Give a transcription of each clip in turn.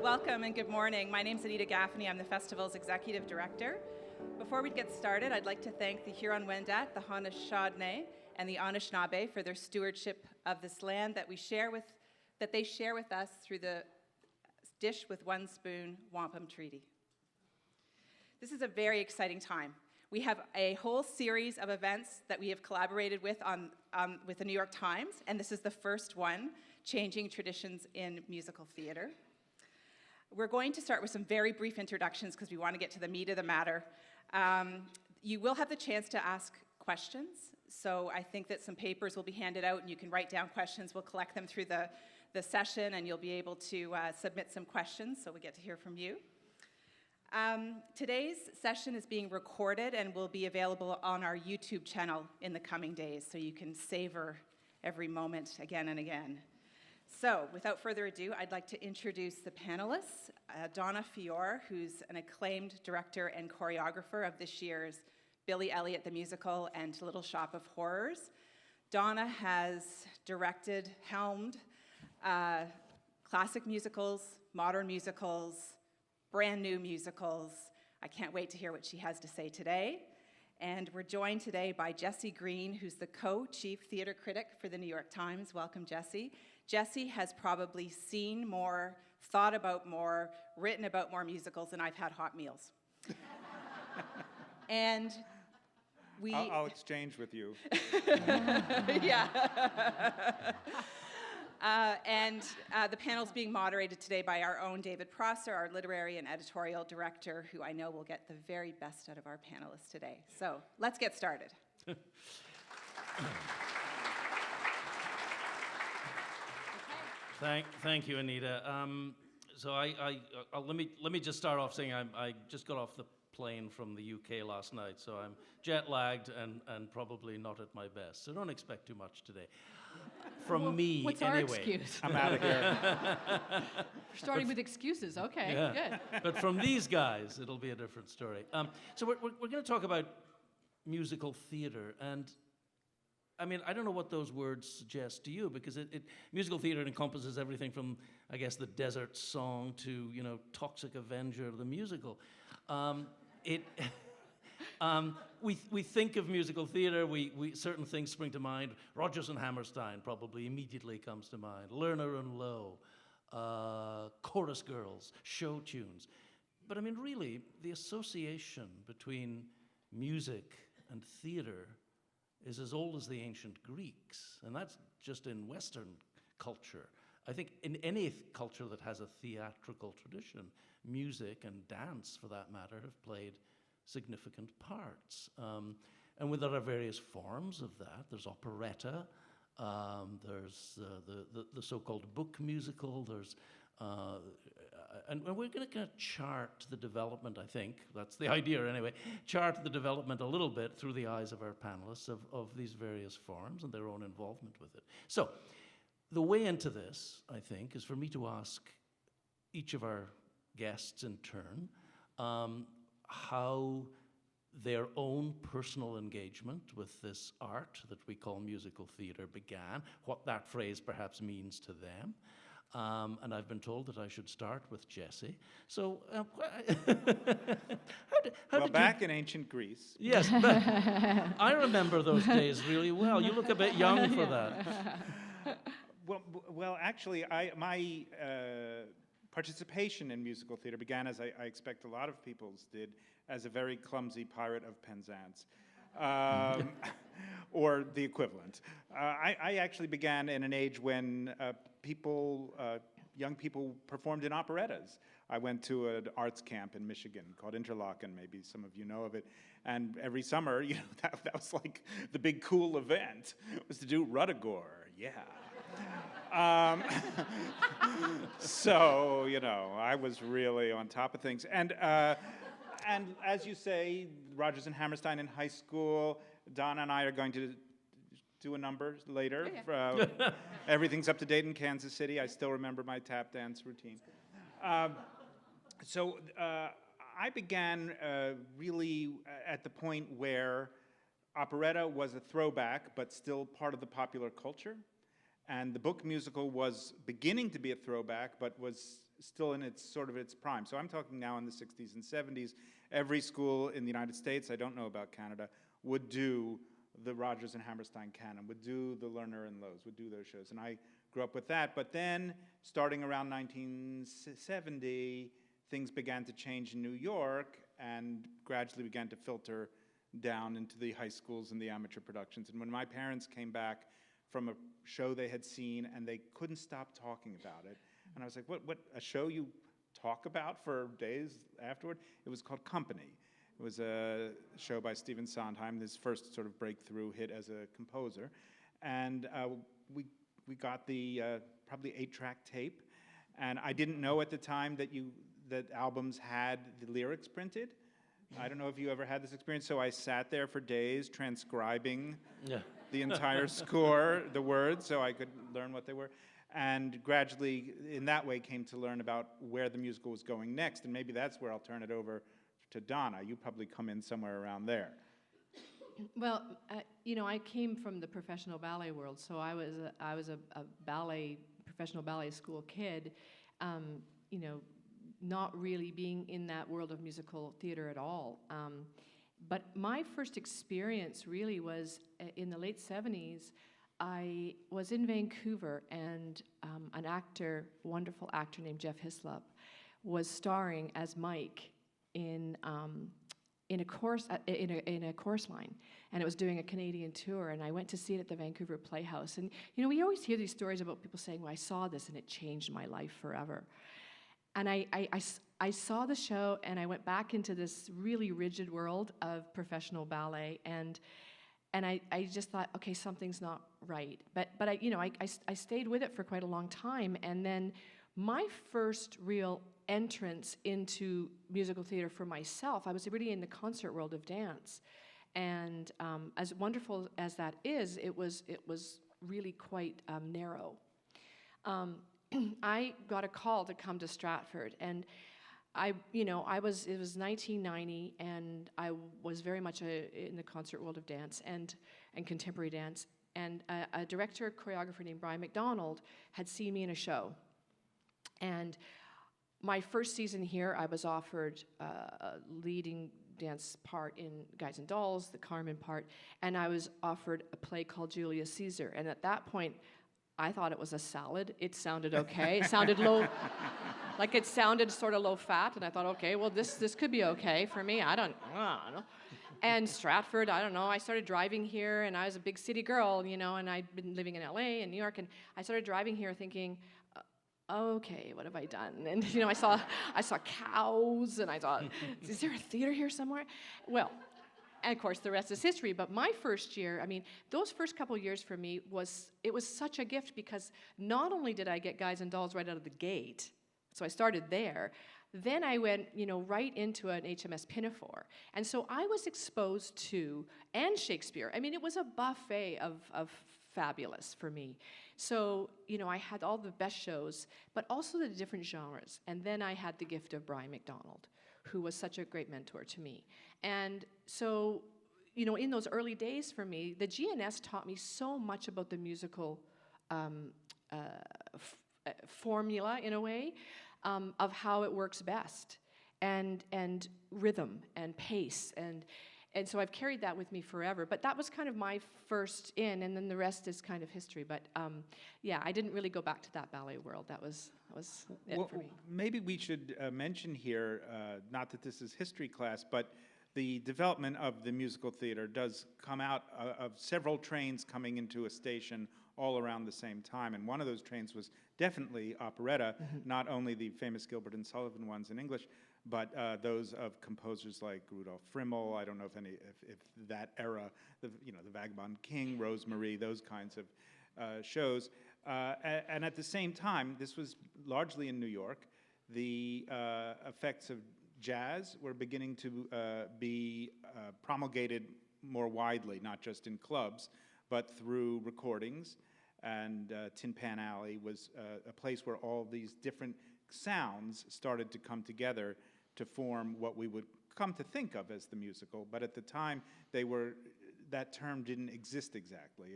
Welcome and good morning. My name's Anita Gaffney. I'm the festival's executive director. Before we get started, I'd like to thank the Huron-Wendat, the Haudenosaunee, and the Anishinaabe for their stewardship of this land that they share with us through the Dish with One Spoon Wampum Treaty. This is a very exciting time. We have a whole series of events that we have collaborated with with the New York Times, and this is the first one, Changing Traditions in Musical Theater. We're going to start with some very brief introductions because we want to get to the meat of the matter. You will have the chance to ask questions, so I think that some papers will be handed out and you can write down questions. We'll collect them through the session and you'll be able to submit some questions, so we get to hear from you. Today's session is being recorded and will be available on our YouTube channel in the coming days, so you can savor every moment again and again. So, without further ado, I'd like to introduce the panelists. Donna Feore, who's an acclaimed director and choreographer of this year's Billy Elliot the Musical and Little Shop of Horrors. Donna has directed, helmed classic musicals, modern musicals, brand new musicals. I can't wait to hear what she has to say today. And we're joined today by Jessie Greene, who's the co-chief theater critic for the New York Times. Welcome, Jessie. Jessie has probably seen more, thought about more, written about more musicals than I've had hot meals. And I'll exchange with you. Yeah. The panel's being moderated today by our own David Prosser, our literary and editorial director, who I know will get the very best out of our panelists today. So let's get started. Thank you, Anita. So let me just start off saying I just got off the plane from the UK last night, so I'm jet lagged and probably not at my best. So don't expect too much today. From me, what's anyway. Our excuse? I'm out of here. Starting with excuses. Okay, yeah. Good. But from these guys, it'll be a different story. So we're going to talk about musical theater, and I mean, I don't know what those words suggest to you, because musical theater encompasses everything from, I guess, the Desert Song to, Toxic Avenger, the musical. We think of musical theater, we certain things spring to mind. Rodgers and Hammerstein probably immediately comes to mind. Lerner and Loewe, chorus girls, show tunes. But I mean, really, the association between music and theater is as old as the ancient Greeks, and that's just in Western culture. I think in any culture that has a theatrical tradition, music and dance, for that matter, have played significant parts. And there are various forms of that. There's operetta, there's the so-called book musical, there's and we're going to kind of chart the development, I think, that's the idea anyway, chart the development a little bit through the eyes of our panelists of these various forms and their own involvement with it. So the way into this, I think, is for me to ask each of our guests in turn how their own personal engagement with this art that we call musical theater began, what that phrase perhaps means to them. And I've been told that I should start with Jessie. So, back in ancient Greece. Yes, but I remember those days really well. You look a bit young for that. Well, actually, my participation in musical theater began, as I expect a lot of people's did, as a very clumsy pirate of Penzance. Or the equivalent. I actually began in an age when young people performed in operettas. I went to an arts camp in Michigan called Interlochen, maybe some of you know of it, and every summer, that was like the big cool event, was to do Ruddigore, yeah. So, I was really on top of things. And as you say, Rodgers and Hammerstein in high school. Donna and I are going to do a number later. Yeah. Everything's up to date in Kansas City. I still remember my tap dance routine. So I began really at the point where operetta was a throwback, but still part of the popular culture. And the book musical was beginning to be a throwback, but was still in its sort of its prime. So I'm talking now in the 60s and 70s. Every school in the United States, I don't know about Canada, would do the Rodgers and Hammerstein canon, would do the Lerner and Loews, would do those shows. And I grew up with that. But then, starting around 1970, things began to change in New York and gradually began to filter down into the high schools and the amateur productions. And when my parents came back from a show they had seen, and they couldn't stop talking about it. And I was like, what, a show you talk about for days afterward? It was called Company. It was a show by Stephen Sondheim, his first sort of breakthrough hit as a composer. And we got the probably 8-track tape. And I didn't know at the time that albums had the lyrics printed. I don't know if you ever had this experience. So I sat there for days transcribing the entire score, the words, so I could learn what they were. And gradually, in that way, came to learn about where the musical was going next. And maybe that's where I'll turn it over to Donna. You probably come in somewhere around there. Well, I came from the professional ballet world, so I was a professional ballet school kid, not really being in that world of musical theater at all. But my first experience really was in the late 70s. I was in Vancouver, and an actor, wonderful actor named Jeff Hislop, was starring as Mike in a chorus line, and it was doing a Canadian tour. And I went to see it at the Vancouver Playhouse. And we always hear these stories about people saying, "Well, I saw this and it changed my life forever." And I saw the show, and I went back into this really rigid world of professional ballet, and I just thought, okay, something's not right. But I stayed with it for quite a long time, and then my first real entrance into musical theater for myself, I was really in the concert world of dance, and as wonderful as that is, it was really quite narrow. I got a call to come to Stratford, and it was 1990, and I was very much in the concert world of dance and contemporary dance, and a director, choreographer named Brian McDonald had seen me in a show. And my first season here, I was offered a leading dance part in Guys and Dolls, the Carmen part, and I was offered a play called Julius Caesar. And at that point, I thought it was a salad. It sounded okay. It sounded low, like it sounded sort of low fat, and I thought, okay, well, this could be okay for me. I don't know. And Stratford, I don't know. I started driving here, and I was a big city girl, and I'd been living in LA and New York, and I started driving here thinking, okay, what have I done? And I saw cows, and I thought, is there a theater here somewhere? Well. And of course, the rest is history. But my first year, those first couple years for me was such a gift, because not only did I get Guys and Dolls right out of the gate, so I started there, then I went, right into an HMS Pinafore. And so I was exposed to, and Shakespeare. It was a buffet of fabulous for me. So, I had all the best shows, but also the different genres. And then I had the gift of Brian McDonald, who was such a great mentor to me. And so, in those early days for me, the GNS taught me so much about the musical formula, in a way, of how it works best, and rhythm and pace, and so I've carried that with me forever. But that was kind of my first in, and then the rest is kind of history. But I didn't really go back to that ballet world. That was it for me. Maybe we should mention here, not that this is history class, but the development of the musical theater does come out of several trains coming into a station all around the same time. And one of those trains was definitely operetta, not only the famous Gilbert and Sullivan ones in English, but those of composers like Rudolf Frimmel. I don't know if that era, the Vagabond King, Rosemarie, those kinds of shows. And at the same time, this was largely in New York. The effects of jazz were beginning to be promulgated more widely, not just in clubs, but through recordings. And Tin Pan Alley was a place where all these different sounds started to come together to form what we would come to think of as the musical. But at the time, that term didn't exist exactly.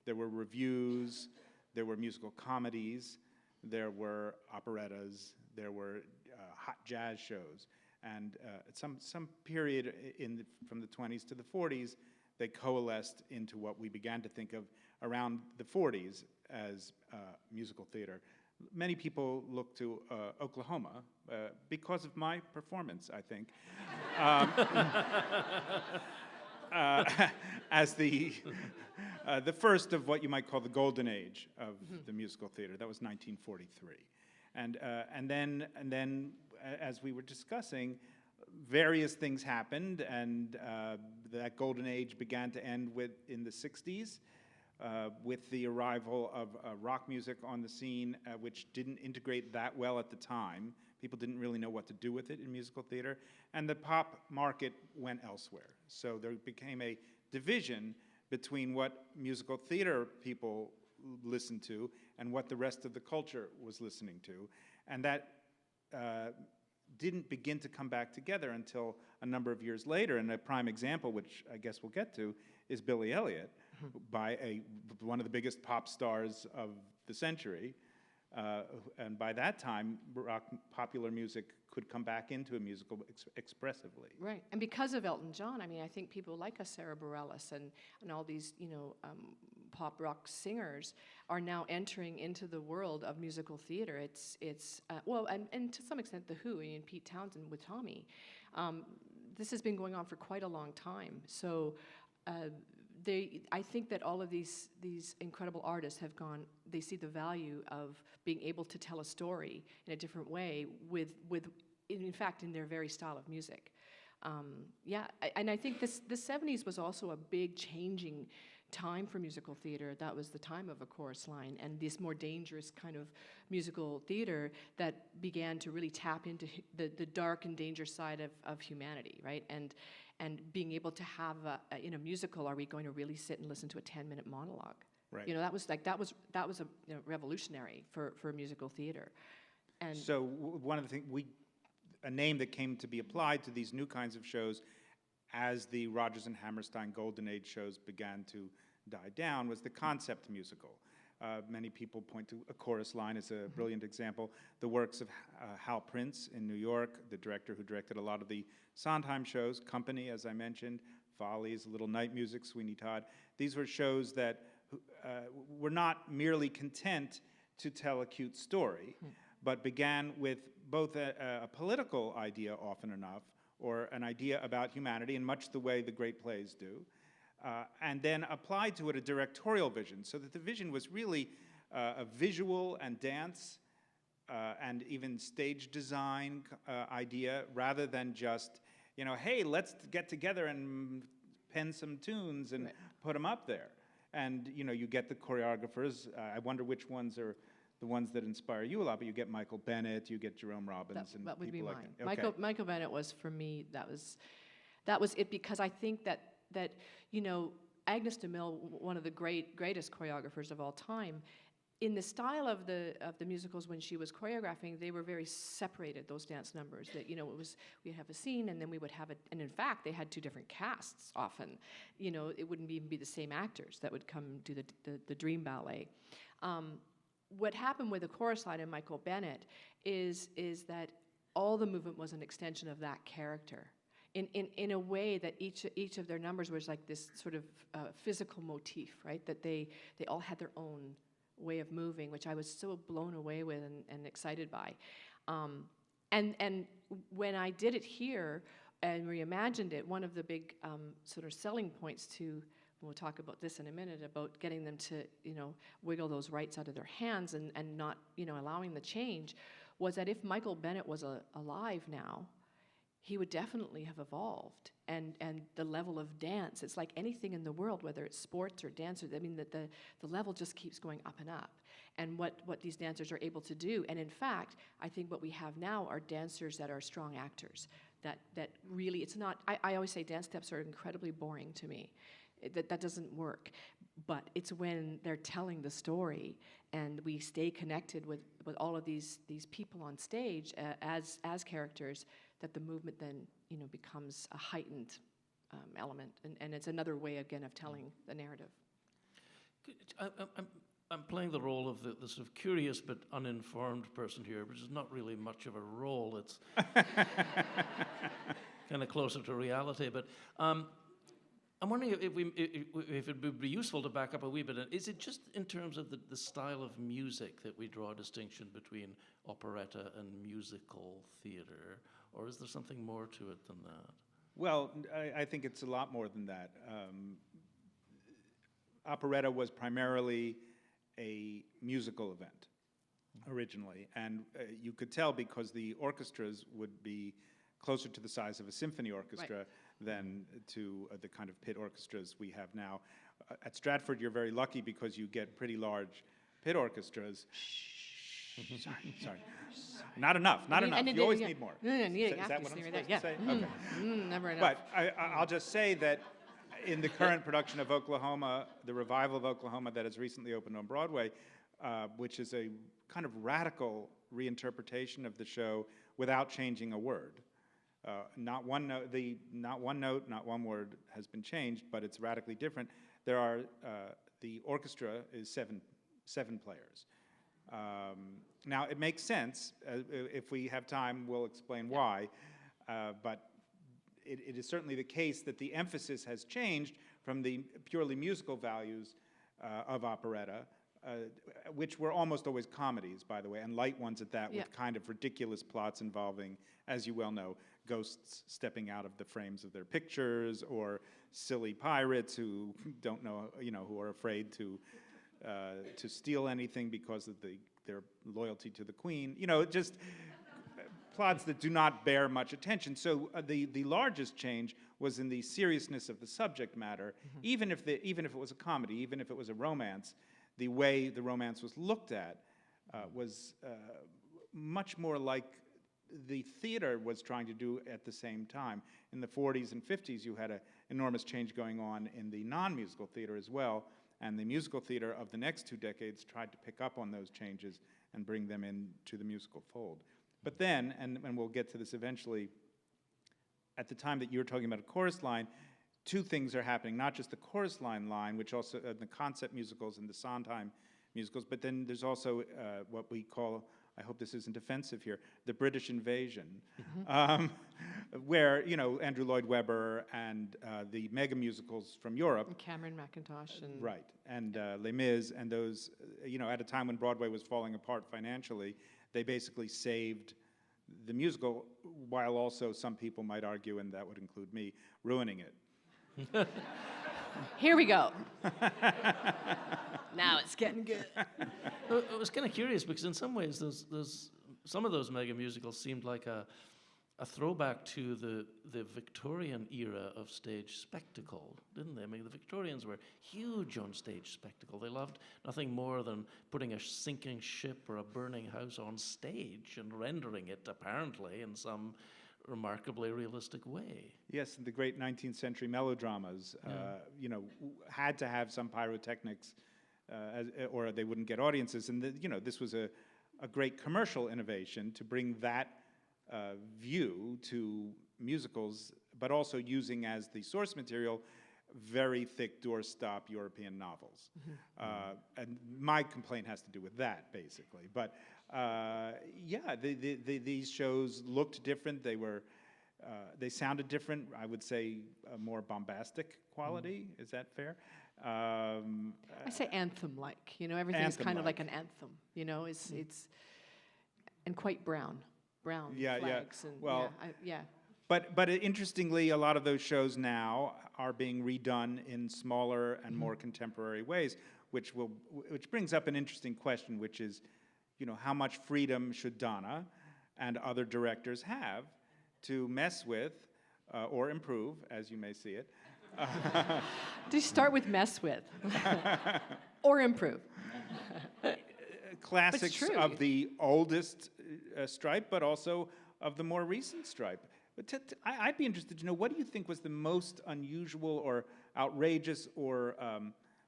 There were reviews, There were musical comedies, there were operettas, there were hot jazz shows, and at some period from the 20s to the 40s, they coalesced into what we began to think of around the 40s as musical theater. Many people look to Oklahoma because of my performance, I think, as the first of what you might call the golden age of the musical theater. That was 1943, and then as we were discussing, various things happened, and that golden age began to end in the 60s. With the arrival of rock music on the scene, which didn't integrate that well at the time. People didn't really know what to do with it in musical theater, and the pop market went elsewhere. So there became a division between what musical theater people listened to and what the rest of the culture was listening to, and that didn't begin to come back together until a number of years later. And a prime example, which I guess we'll get to, is Billy Elliot, by one of the biggest pop stars of the century. And by that time, popular music could come back into a musical expressively. Right, and because of Elton John, I mean, I think people like Sarah Bareilles and all these, pop rock singers are now entering into the world of musical theater. It's well, and to some extent, The Who, and Pete Townsend with Tommy. This has been going on for quite a long time. So I think that all of these incredible artists have gone, they see the value of being able to tell a story in a different way in fact, in their very style of music. And I think the 70s was also a big changing time for musical theater. That was the time of A Chorus Line and this more dangerous kind of musical theater that began to really tap into the dark and dangerous side of humanity, right? And being able to have in a musical, are we going to really sit and listen to a 10-minute monologue? Right. That was a revolutionary for musical theater. And so one of the things a name that came to be applied to these new kinds of shows as the Rodgers and Hammerstein Golden Age shows began to die down was the concept musical. Many people point to A Chorus Line as a brilliant example. The works of Hal Prince in New York, the director who directed a lot of the Sondheim shows, Company, as I mentioned, Follies, Little Night Music, Sweeney Todd. These were shows that were not merely content to tell a cute story, but began with both a political idea often enough, or an idea about humanity in much the way the great plays do, and then applied to it a directorial vision, so that the vision was really a visual and dance and even stage design idea, rather than just, hey, let's get together and pen some tunes and put them up there. And you get the choreographers. I wonder which ones are the ones that inspire you a lot, but you get Michael Bennett, you get Jerome Robbins, and that would be people mine. like that. Okay. Michael Bennett was, for me, that was it, because I think that Agnes de Mille, one of the greatest choreographers of all time, in the style of the musicals when she was choreographing, they were very separated, those dance numbers. That we'd have a scene and then we would have it, and in fact they had two different casts often. It wouldn't even be the same actors that would come do the Dream Ballet. What happened with The Chorus Line and Michael Bennett is that all the movement was an extension of that character. In a way that each of their numbers was like this sort of physical motif, right? That they all had their own way of moving, which I was so blown away with and excited by. And when I did it here and reimagined it, one of the big sort of selling points to, we'll talk about this in a minute, about getting them to wiggle those rights out of their hands and not allowing the change, was that if Michael Bennett was alive now, he would definitely have evolved, and the level of dance, it's like anything in the world, whether it's sports or dance, I mean, the level just keeps going up and up, and what these dancers are able to do. And in fact, I think what we have now are dancers that are strong actors, that really, it's not, I always say dance steps are incredibly boring to me. That doesn't work, but it's when they're telling the story and we stay connected with all of these people on stage as characters, that the movement then becomes a heightened element, and it's another way again of telling the narrative. I'm playing the role of the sort of curious but uninformed person here, which is not really much of a role. It's kind of closer to reality. But I'm wondering if it would be useful to back up a wee bit. Is it just in terms of the style of music that we draw a distinction between operetta and musical theatre, or is there something more to it than that? Well, I think it's a lot more than that. Operetta was primarily a musical event originally, and you could tell because the orchestras would be closer to the size of a symphony orchestra than to the kind of pit orchestras we have now. At Stratford, you're very lucky because you get pretty large pit orchestras. Sorry. Not enough. You always need more. Is that what I'm supposed to say? Okay. Never enough. But I'll just say that in the current production of Oklahoma, the revival of Oklahoma that has recently opened on Broadway, which is a kind of radical reinterpretation of the show without changing a word. Not one note, not one word has been changed, but it's radically different. There are the orchestra is seven players. Now it makes sense. If we have time, we'll explain why. But it is certainly the case that the emphasis has changed from the purely musical values of operetta, which were almost always comedies, by the way, and light ones at that, with kind of ridiculous plots involving, as you well know, ghosts stepping out of the frames of their pictures, or silly pirates who don't know, who are afraid to steal anything because of their loyalty to the queen. Just plots that do not bear much attention. So the largest change was in the seriousness of the subject matter. Even if it was a comedy, even if it was a romance, the way the romance was looked at was much more like the theater was trying to do at the same time. In the 40s and 50s, you had an enormous change going on in the non-musical theater as well, and the musical theater of the next 2 decades tried to pick up on those changes and bring them into the musical fold. But then, and we'll get to this eventually, at the time that you were talking about a chorus line, 2 things are happening, not just the chorus line, which also the concept musicals and the Sondheim musicals, but then there's also what we call, I hope this isn't offensive here, the British invasion, where, Andrew Lloyd Webber and the mega musicals from Europe. And Cameron McIntosh. And right, and Les Mis, and those, at a time when Broadway was falling apart financially, they basically saved the musical, while also some people might argue, and that would include me, ruining it. Here we go. Now it's getting good. I was kind of curious because in some ways, some of those mega musicals seemed like a throwback to the Victorian era of stage spectacle, didn't they? I mean, the Victorians were huge on stage spectacle. They loved nothing more than putting a sinking ship or a burning house on stage and rendering it, apparently, in some remarkably realistic way. Yes, and the great 19th century melodramas, had to have some pyrotechnics, or they wouldn't get audiences. And this was a great commercial innovation to bring that view to musicals, but also using as the source material very thick doorstop European novels. And my complaint has to do with that, basically. But these shows looked different. They sounded different. I would say a more bombastic quality. Is that fair? I say anthem-like. Everything is kind of like an anthem. It's and quite brown flags. And well, But interestingly, a lot of those shows now are being redone in smaller and more contemporary ways, which brings up an interesting question, which is, how much freedom should Donna and other directors have to mess with or improve, as you may see it? Do you start with mess with or improve? Classics of the oldest stripe, but also of the more recent stripe. But I'd be interested to know, what do you think was the most unusual or outrageous or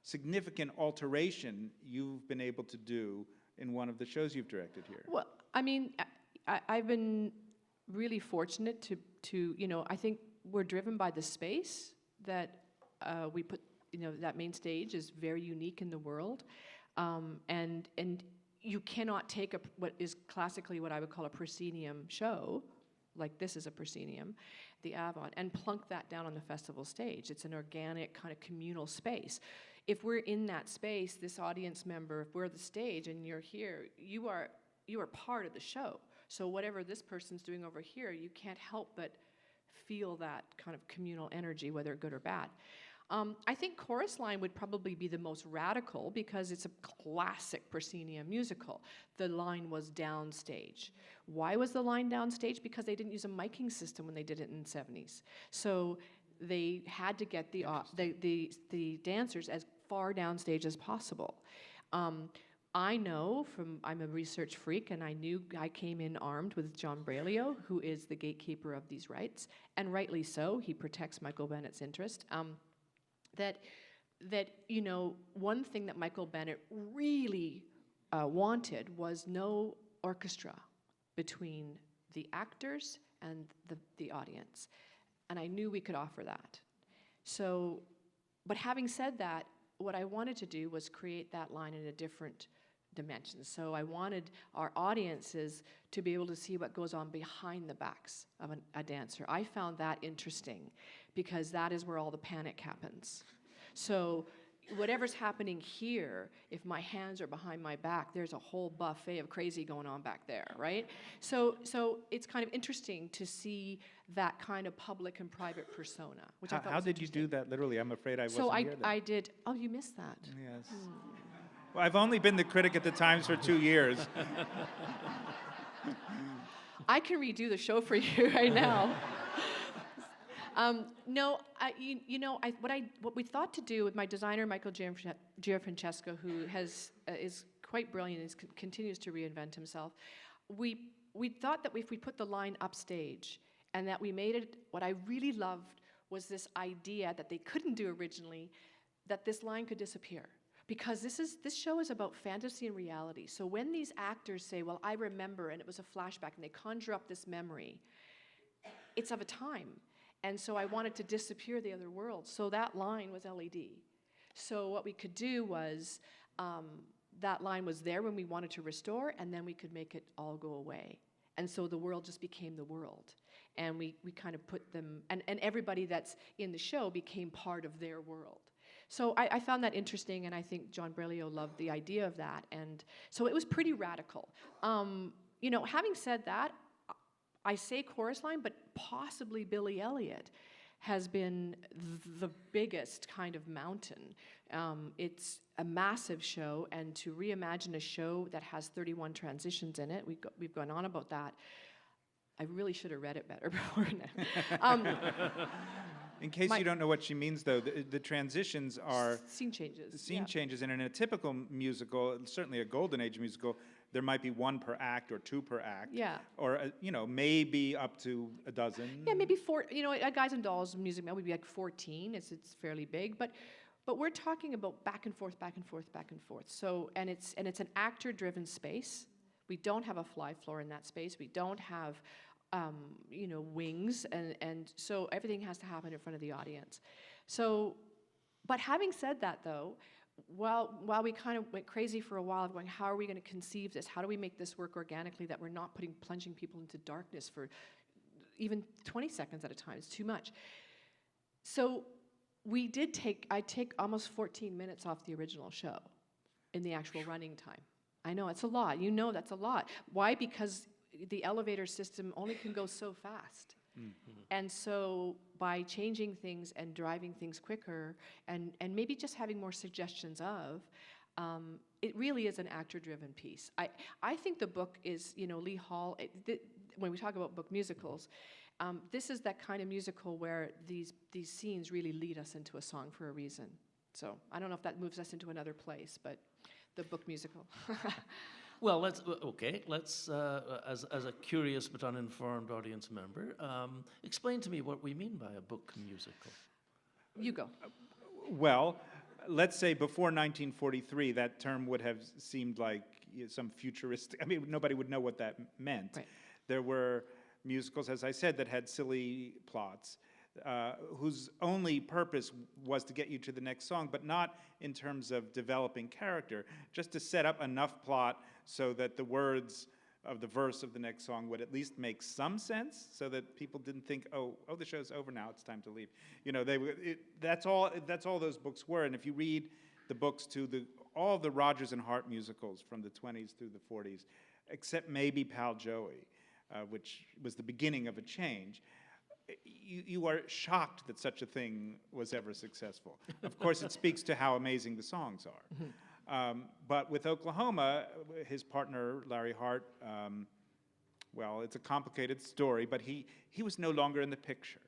significant alteration you've been able to do in one of the shows you've directed here? Well, I mean, I've been really fortunate to I think we're driven by the space that we put, that main stage is very unique in the world. And you cannot take what is classically what I would call a proscenium show, like this is a proscenium, the AVON, and plunk that down on the festival stage. It's an organic kind of communal space. If we're in that space, this audience member, if we're the stage and you're here, you are part of the show. So whatever this person's doing over here, you can't help but feel that kind of communal energy, whether good or bad. I think Chorus Line would probably be the most radical because it's a classic proscenium musical. The line was downstage. Why was the line downstage? Because they didn't use a miking system when they did it in the 70s. So they had to get the dancers as far downstage as possible. I know I'm a research freak, and I came in armed with John Brailio, who is the gatekeeper of these rights, and rightly so. He protects Michael Bennett's interest. That one thing that Michael Bennett really wanted was no orchestra between the actors and the audience, and I knew we could offer that. So, but having said that, what I wanted to do was create that line in a different dimension. So I wanted our audiences to be able to see what goes on behind the backs of a dancer. I found that interesting because that is where all the panic happens. So whatever's happening here, if my hands are behind my back, there's a whole buffet of crazy going on back there, right? So it's kind of interesting to see that kind of public and private persona, which I thought How was did you do that literally? I'm afraid I wasn't here then. I did, oh, you missed that. Yes. Well, I've only been the critic at the Times for 2 years. I can redo the show for you right now. No, what we thought to do with my designer, Michael Gianfrancesco, who is quite brilliant and continues to reinvent himself, we thought that if we put the line upstage and that we made it, what I really loved was this idea that they couldn't do originally, that this line could disappear. Because this show is about fantasy and reality. So when these actors say, well, I remember, and it was a flashback, and they conjure up this memory, it's of a time. And so I wanted to disappear the other world. So that line was LED. So what we could do was, that line was there when we wanted to restore, and then we could make it all go away. And so the world just became the world. And we kind of put them, and everybody that's in the show became part of their world. So I found that interesting, and I think John Brailio loved the idea of that. And so it was pretty radical. Having said that, I say Chorus Line, but possibly Billy Elliot has been the biggest kind of mountain. It's a massive show, and to reimagine a show that has 31 transitions in it, we've gone on about that. I really should have read it better before now. In case you don't know what she means, though, the transitions are scene changes. Scene changes, and in a typical musical, certainly a Golden Age musical, there might be one per act or two per act. Yeah. Or maybe up to a dozen. Yeah, maybe four. A Guys and Dolls music would be like 14. It's fairly big, but we're talking about back and forth, back and forth, back and forth. So and it's an actor-driven space. We don't have a fly floor in that space. We don't have wings, and so everything has to happen in front of the audience. So, but having said that, though, while we kind of went crazy for a while of going, how are we going to conceive this? How do we make this work organically that we're not plunging people into darkness for even 20 seconds at a time? It's too much. So I take almost 14 minutes off the original show in the actual running time. I know, it's a lot. That's a lot. Why? Because the elevator system only can go so fast. Mm-hmm. And so by changing things and driving things quicker and maybe just having more suggestions of, it really is an actor-driven piece. I think the book is, Lee Hall, when we talk about book musicals, this is that kind of musical where these scenes really lead us into a song for a reason. So I don't know if that moves us into another place, but the book musical. Well, let's as a curious but uninformed audience member, explain to me what we mean by a book musical. You go. Well, let's say before 1943, that term would have seemed like some futuristic. I mean, nobody would know what that meant. Right. There were musicals, as I said, that had silly plots. whose only purpose was to get you to the next song, but not in terms of developing character, just to set up enough plot so that the words of the verse of the next song would at least make some sense, so that people didn't think, oh, the show's over now, it's time to leave. You know, that's all those books were. And if you read the books to all the Rodgers and Hart musicals from the 20s through the 40s, except maybe Pal Joey, which was the beginning of a change, you are shocked that such a thing was ever successful. Of course, it speaks to how amazing the songs are. But with Oklahoma, his partner, Larry Hart, well, it's a complicated story, but he was no longer in the picture.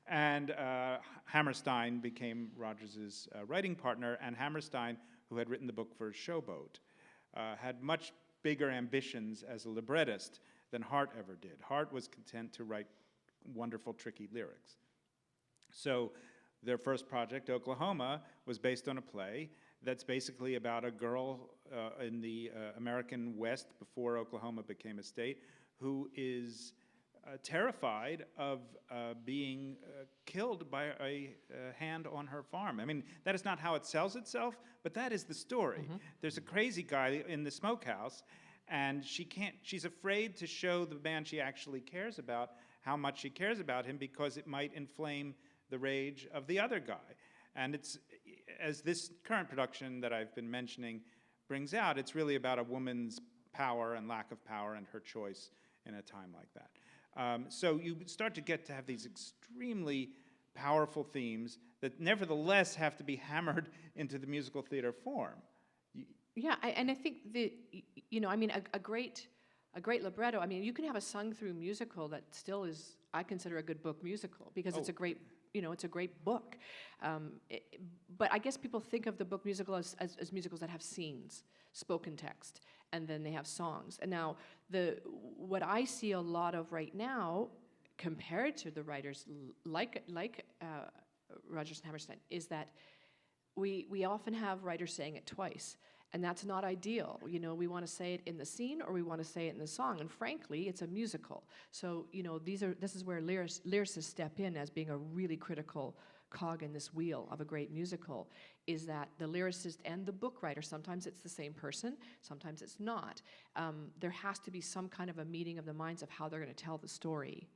And Hammerstein became Rodgers's writing partner, and Hammerstein, who had written the book for Showboat, had much bigger ambitions as a librettist than Hart ever did. Hart was content to write wonderful, tricky lyrics. So their first project, Oklahoma, was based on a play that's basically about a girl in the American West before Oklahoma became a state who is terrified of being killed by a hand on her farm. I mean, that is not how it sells itself, but that is the story. There's a crazy guy in the smokehouse, and she's afraid to show the man she actually cares about how much she cares about him, because it might inflame the rage of the other guy. And it's, as this current production that I've been mentioning brings out, it's really about a woman's power and lack of power and her choice in a time like that. So you start to get to have these extremely powerful themes that nevertheless have to be hammered into the musical theater form. Yeah, and I think a great libretto. I mean, you can have a sung-through musical that still is, I consider, a good book musical, because it's a great, it's a great book. But I guess people think of the book musical as musicals that have scenes, spoken text, and then they have songs. And now, what I see a lot of right now, compared to the writers like Rodgers and Hammerstein, is that we often have writers saying it twice. And that's not ideal. You know, we want to say it in the scene or we want to say it in the song. And frankly, it's a musical. So, this is where lyricists step in as being a really critical cog in this wheel of a great musical, is that the lyricist and the book writer, sometimes it's the same person, sometimes it's not. There has to be some kind of a meeting of the minds of how they're going to tell the story.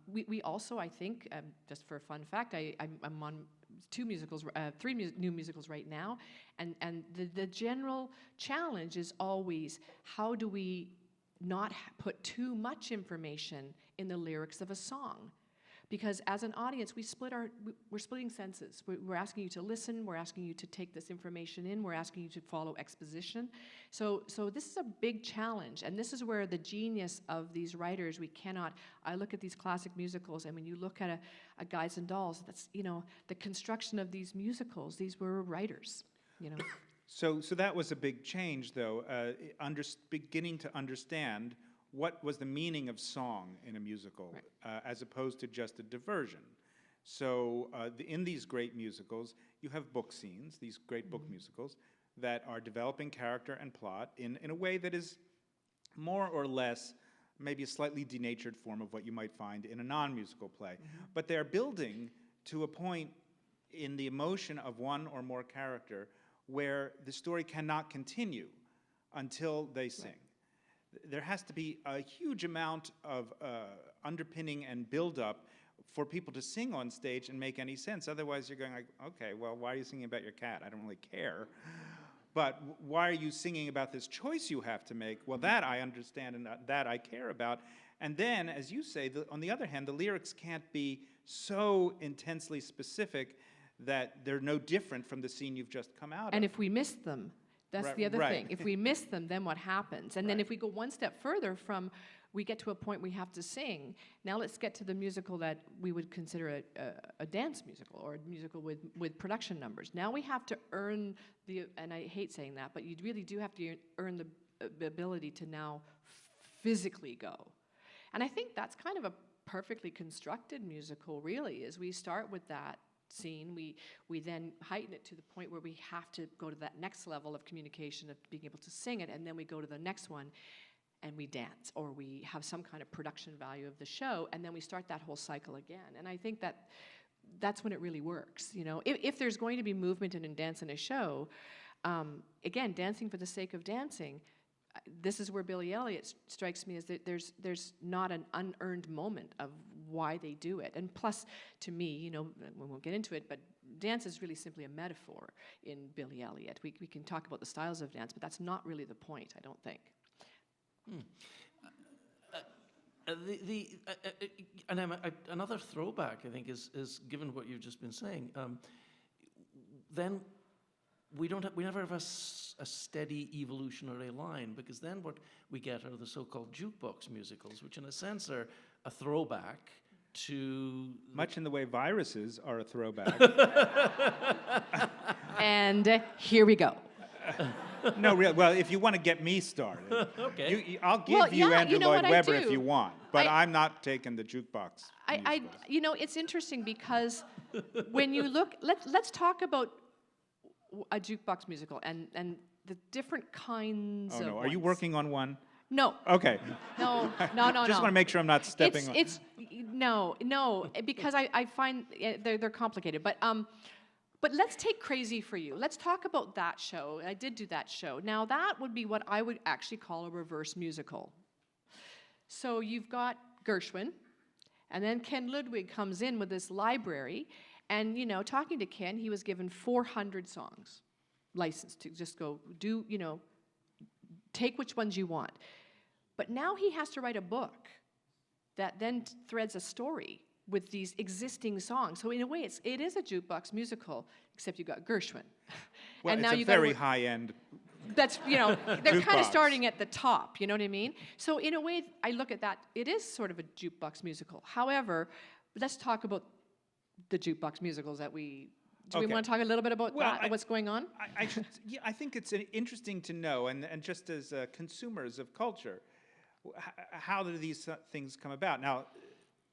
We also, I think, just for a fun fact, I'm on three new musicals right now, and the general challenge is always, how do we not put too much information in the lyrics of a song? Because as an audience, we're splitting senses. We're asking you to listen, we're asking you to take this information in, we're asking you to follow exposition. So this is a big challenge, and this is where the genius of these writers, I look at these classic musicals, and when you look at a Guys and Dolls, that's, the construction of these musicals, these were writers, So that was a big change, though, beginning to understand what was the meaning of song in a musical, right, as opposed to just a diversion. So in these great musicals, you have book scenes, these great book musicals, that are developing character and plot in a way that is more or less maybe a slightly denatured form of what you might find in a non-musical play. But they're building to a point in the emotion of one or more character where the story cannot continue until they sing. Right. There has to be a huge amount of underpinning and build-up for people to sing on stage and make any sense. Otherwise, you're going like, okay, well, why are you singing about your cat? I don't really care. But why are you singing about this choice you have to make? Well, that I understand and that I care about. And then, as you say, on the other hand, the lyrics can't be so intensely specific that they're no different from the scene you've just come out of. And if we miss them, that's the other thing. If we miss them, then what happens? And then if we go one step further we get to a point we have to sing. Now let's get to the musical that we would consider a dance musical, or a musical with production numbers. Now we have to earn and I hate saying that, but you really do have to earn the ability to now physically go. And I think that's kind of a perfectly constructed musical, really, is we start with that scene, we then heighten it to the point where we have to go to that next level of communication, of being able to sing it, and then we go to the next one. and we dance, or we have some kind of production value of the show, and then we start that whole cycle again. And I think that's when it really works. If there's going to be movement in dance in a show, again, dancing for the sake of dancing, this is where Billy Elliot strikes me as that there's not an unearned moment of why they do it. And plus, to me, we won't get into it, but dance is really simply a metaphor in Billy Elliot. We can talk about the styles of dance, but that's not really the point, I don't think. Another throwback, I think, is given what you've just been saying. Then we never have a steady evolutionary line, because then what we get are the so-called jukebox musicals, which in a sense are a throwback to Much in the way viruses are a throwback. And here we go. No, real. Well, if you want to get me started, Okay. I'll give you Andrew Lloyd Webber if do. you want, but I'm not taking the jukebox. musicals. It's interesting because when you look, let's talk about a jukebox musical and the different kinds of. Oh no, are you ones. working on one? No. Okay. No. Just want to make sure I'm not stepping on. No, because I find they're complicated. But let's take Crazy for You. Let's talk about that show. I did do that show. Now that would be what I would actually call a reverse musical. So you've got Gershwin, and then Ken Ludwig comes in with this library, and talking to Ken, he was given 400 songs, licensed to just go do, take which ones you want. But now he has to write a book that then threads a story with these existing songs. So in a way, it is a jukebox musical, except you got Gershwin. Well, and it's now a you very high-end. That's, they're kind of Jukebox. starting at the top, you know what I mean? So in a way, I look at that, it is sort of a jukebox musical. However, let's talk about the jukebox musicals that we Okay. want to talk a little bit about Well, that, what's going on? I think it's interesting to know, and just as consumers of culture, how do these things come about? Now,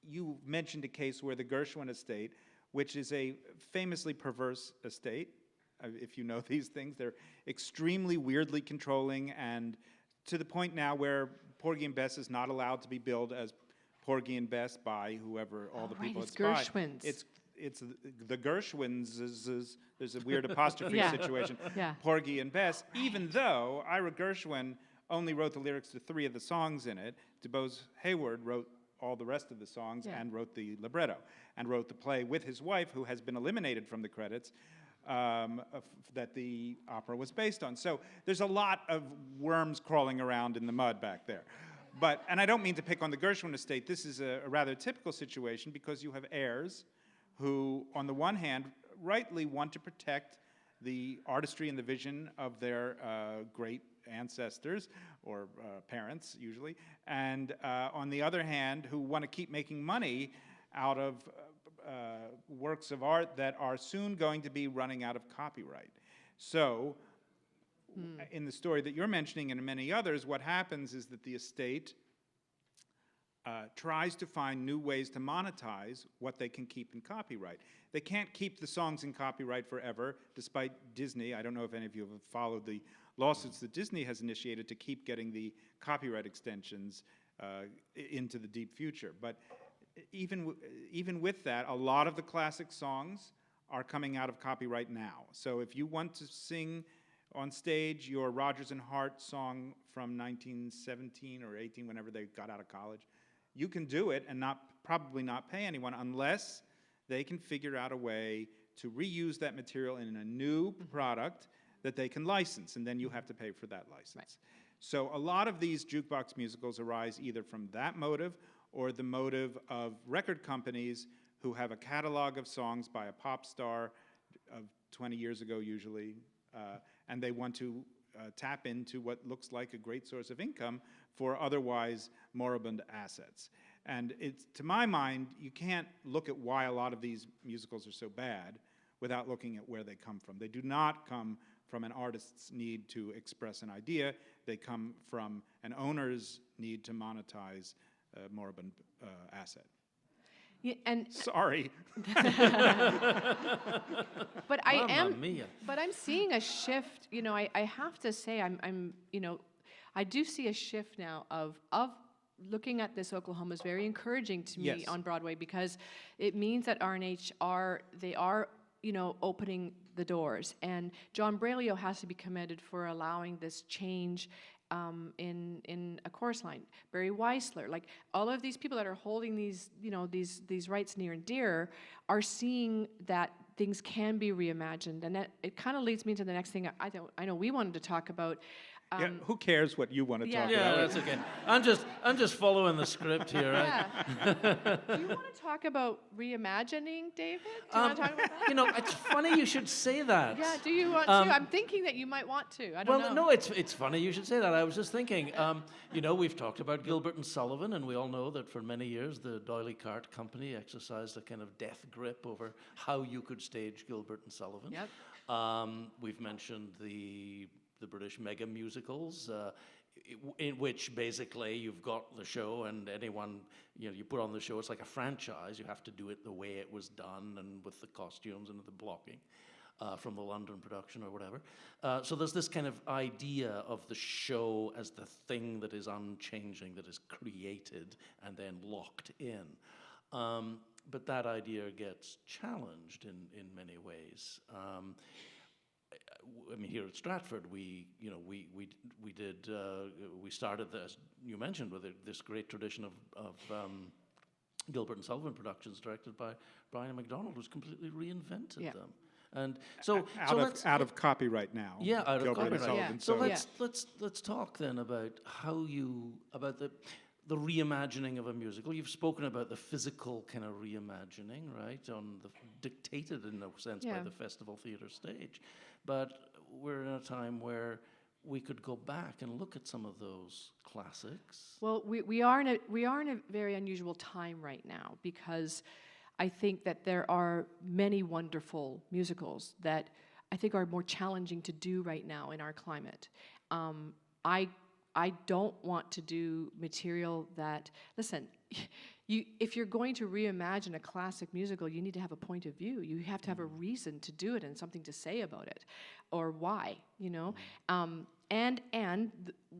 you mentioned a case where the Gershwin estate, which is a famously perverse estate, if you know these things, they're extremely weirdly controlling, and to the point now where Porgy and Bess is not allowed to be billed as Porgy and Bess by whoever all the people it's it's by. Gershwins. It's the Gershwins. There's a weird apostrophe Yeah. situation. Yeah. Porgy and Bess, even though Ira Gershwin only wrote the lyrics to 3 of the songs in it, DuBose Hayward wrote all the rest of the songs and wrote the libretto and wrote the play with his wife, who has been eliminated from the credits, that the opera was based on. So there's a lot of worms crawling around in the mud back there. And I don't mean to pick on the Gershwin estate. This is a rather typical situation because you have heirs who, on the one hand, rightly want to protect the artistry and the vision of their great ancestors or parents, usually, and on the other hand, who want to keep making money out of works of art that are soon going to be running out of copyright. So, in the story that you're mentioning and in many others, what happens is that the estate tries to find new ways to monetize what they can keep in copyright. They can't keep the songs in copyright forever, despite Disney. I don't know if any of you have followed the lawsuits that Disney has initiated to keep getting the copyright extensions into the deep future. But even with that, a lot of the classic songs are coming out of copyright now. So if you want to sing on stage your Rodgers and Hart song from 1917 or 18, whenever they got out of college, you can do it and probably not pay anyone unless they can figure out a way to reuse that material in a new product that they can license, and then you have to pay for that license. Right. So a lot of these jukebox musicals arise either from that motive or the motive of record companies who have a catalog of songs by a pop star of 20 years ago usually, and they want to tap into what looks like a great source of income for otherwise moribund assets. And it's, to my mind, you can't look at why a lot of these musicals are so bad without looking at where they come from. They do not come from an artist's need to express an idea. They come from an owner's need to monetize a moribund asset. Yeah, and sorry. But Mamma mia. But I'm seeing a shift. I have to say, I'm I do see a shift now of looking at this. Oklahoma is very encouraging to me Yes. on Broadway, because it means that RNH are opening the doors, and John Braylio has to be commended for allowing this change in a chorus line. Barry Weissler, like all of these people that are holding these rights near and dear, are seeing that things can be reimagined, and that it kind of leads me to the next thing I know we wanted to talk about. Yeah, who cares what you want to talk Yeah, about? that's okay. I'm just following the script here. Right? Do you want to talk about reimagining, David? Do you want to talk about that? You know, it's funny you should say that. Yeah, do you want to? I'm thinking that you might want to. I don't know. Well, no, it's funny you should say that. I was just thinking, we've talked about Gilbert and Sullivan, and we all know that for many years the D'Oyly Carte Company exercised a kind of death grip over how you could stage Gilbert and Sullivan. Yep. We've mentioned the British mega musicals, in which basically you've got the show, and anyone you put on the show, it's like a franchise. You have to do it the way it was done, and with the costumes and the blocking from the London production or whatever. So there's this kind of idea of the show as the thing that is unchanging, that is created and then locked in. But that idea gets challenged in many ways. I mean, here at Stratford, we started, as you mentioned, with this great tradition of Gilbert and Sullivan productions directed by Brian MacDonald, who's completely reinvented them. And so out of copyright now. Yeah, out of Gilbert and copyright. Sullivan, So let's talk then about about the reimagining of a musical. You've spoken about the physical kind of reimagining, right? Dictated in a sense by the festival theatre stage. But we're in a time where we could go back and look at some of those classics. Well, we are in a very unusual time right now, because I think that there are many wonderful musicals that I think are more challenging to do right now in our climate. I don't want to do material that, listen, if you're going to reimagine a classic musical, you need to have a point of view. You have to have a reason to do it and something to say about it, or why, And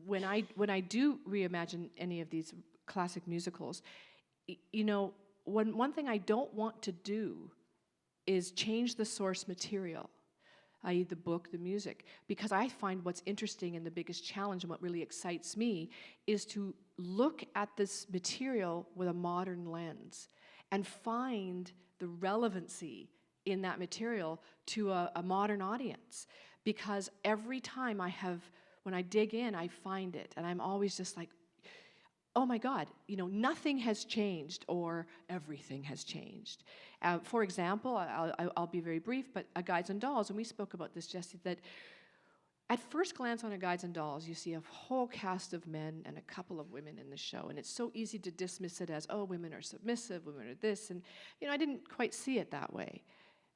when I do reimagine any of these classic musicals, one thing I don't want to do is change the source material, i.e. the book, the music, because I find what's interesting and the biggest challenge and what really excites me is to look at this material with a modern lens and find the relevancy in that material to a modern audience. Because every time when I dig in, I find it, and I'm always just like, oh my God, nothing has changed, or everything has changed. For example, I'll be very brief, but A Guides and Dolls, and we spoke about this, Jesse, that at first glance on A Guides and Dolls, you see a whole cast of men and a couple of women in the show, and it's so easy to dismiss it as, oh, women are submissive, women are this, and I didn't quite see it that way.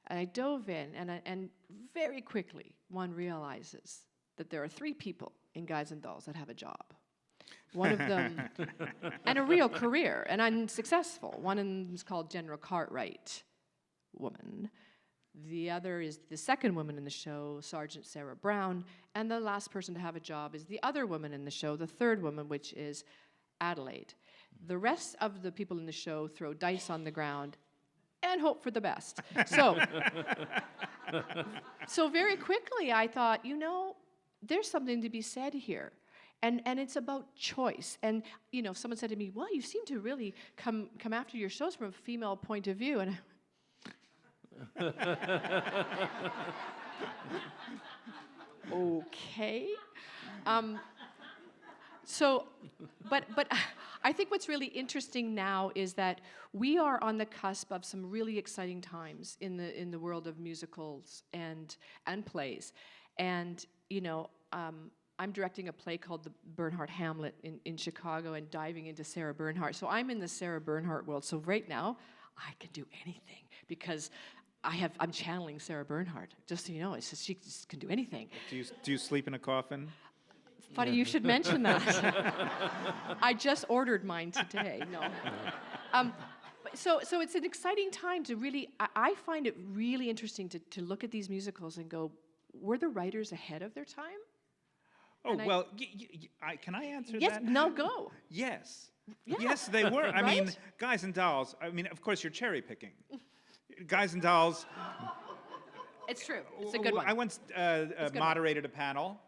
And I dove in, and very quickly, one realizes that there are 3 people in Guides and Dolls that have a job. One of them, and a real career, and unsuccessful. One of them is called General Cartwright, woman. The other is the second woman in the show, Sergeant Sarah Brown, and the last person to have a job is the other woman in the show, the third woman, which is Adelaide. The rest of the people in the show throw dice on the ground and hope for the best. So very quickly I thought, there's something to be said here. And it's about choice. And, someone said to me, well, you seem to really come after your shows from a female point of view. And okay. But I think what's really interesting now is that we are on the cusp of some really exciting times in the world of musicals and plays. And, I'm directing a play called The Bernhardt Hamlet in Chicago, and diving into Sarah Bernhardt. So I'm in the Sarah Bernhardt world. So right now, I can do anything because I'm channeling Sarah Bernhardt. Just so you know, it's just, she just can do anything. Do you sleep in a coffin? Funny you should mention that. I just ordered mine today. No. So it's an exciting time to really. I find it really interesting to look at these musicals and go, were the writers ahead of their time? Oh, And well, can I answer yes, that? no, go. Yes. Yeah. Yes, they were. I mean, Right? Guys and Dolls, I mean, of course, you're cherry picking. Guys and Dolls. It's true. It's a good one. I once good moderated a panel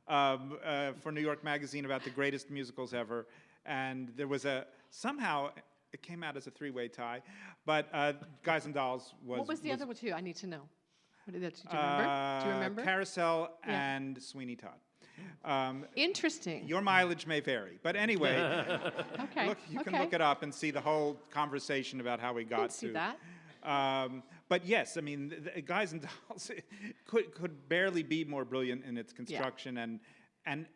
for New York Magazine about the greatest musicals ever, and there was somehow it came out as a three-way tie, but Guys and Dolls was. What was the other one too? I need to know. What did that? Do you remember? Do you remember? Carousel Yeah. and Sweeney Todd. Interesting. Your mileage may vary, but anyway, Okay. look, you can look it up and see the whole conversation about how we got Let's see that. But yes, I mean, Guys and Dolls could barely be more brilliant in its construction, and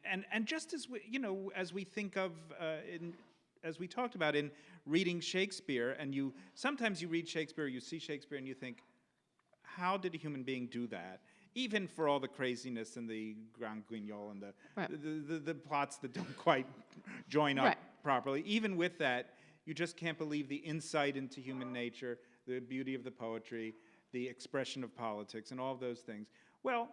just as as we think of as we talked about in reading Shakespeare, and sometimes you read Shakespeare, you see Shakespeare, and you think, how did a human being do that? Even for all the craziness and the Grand Guignol and the plots that don't quite join up properly, even with that, you just can't believe the insight into human nature, the beauty of the poetry, the expression of politics, and all of those things. Well,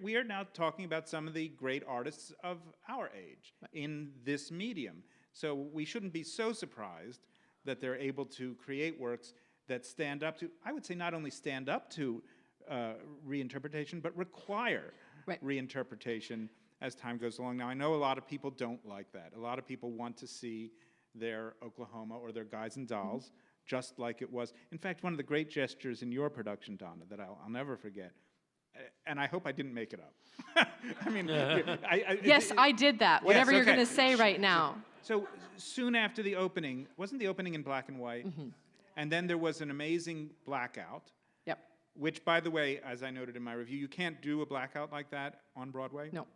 we are now talking about some of the great artists of our age in this medium. So we shouldn't be so surprised that they're able to create works that stand up to, I would say, not only stand up to reinterpretation, but require reinterpretation as time goes along. Now, I know a lot of people don't like that. A lot of people want to see their Oklahoma or their Guys and Dolls just like it was. In fact, one of the great gestures in your production, Donna, that I'll never forget, and I hope I didn't make it up. I mean, Yes, I did that. Whatever yes, you're okay. going to say right now. So soon after the opening, wasn't the opening in black and white? And then there was an amazing blackout. Yep. Which, by the way, as I noted in my review, you can't do a blackout like that on Broadway. No.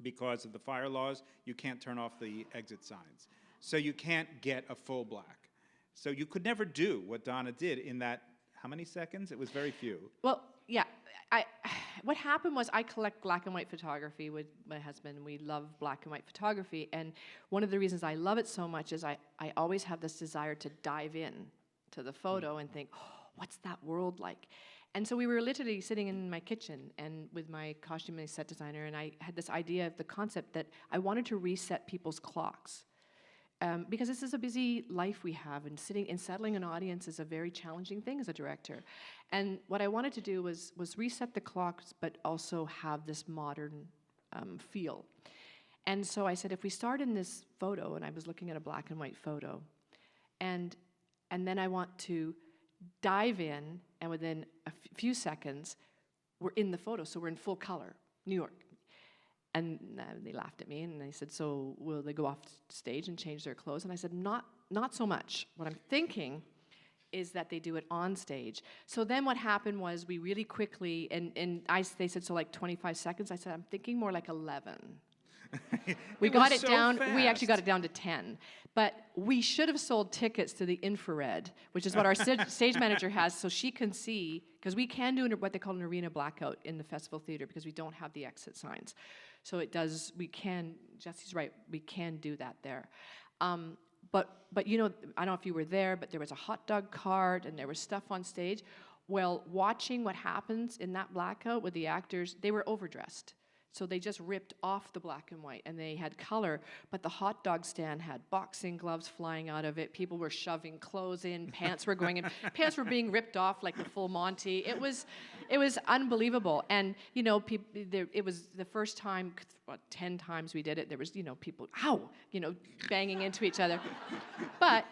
Because of the fire laws, you can't turn off the exit signs. So you can't get a full black. So you could never do what Donna did in that, how many seconds? It was very few. Well, yeah. What happened was I collect black and white photography with my husband. We love black and white photography. And one of the reasons I love it so much is I always have this desire to dive in to the photo and think, oh, what's that world like? And so we were literally sitting in my kitchen and with my costume and set designer, and I had this idea of the concept that I wanted to reset people's clocks. Because this is a busy life we have, and sitting and settling an audience is a very challenging thing as a director. And what I wanted to do was reset the clocks, but also have this modern feel. And so I said, if we start in this photo, and I was looking at a black and white photo, and then I want to dive in, and within a few seconds, we're in the photo, so we're in full color, New York. And they laughed at me, and they said, so will they go off stage and change their clothes? And I said, not so much. What I'm thinking is that they do it on stage. So then what happened was we really quickly, they said, so like 25 seconds. I said, I'm thinking more like 11. We got it down. We actually got it down to 10. But we should have sold tickets to the infrared, which is what our stage manager has, so she can see, because we can do what they call an arena blackout in the festival theater because we don't have the exit signs. So Jesse's right, we can do that there. But I don't know if you were there, but there was a hot dog cart and there was stuff on stage. Well, watching what happens in that blackout with the actors, they were overdressed. So they just ripped off the black and white, and they had color, but the hot dog stand had boxing gloves flying out of it. People were shoving clothes in, pants were going in, pants were being ripped off like the full Monty. It was unbelievable. And it was the first time, 10 times we did it. There was people, ow, banging into each other. But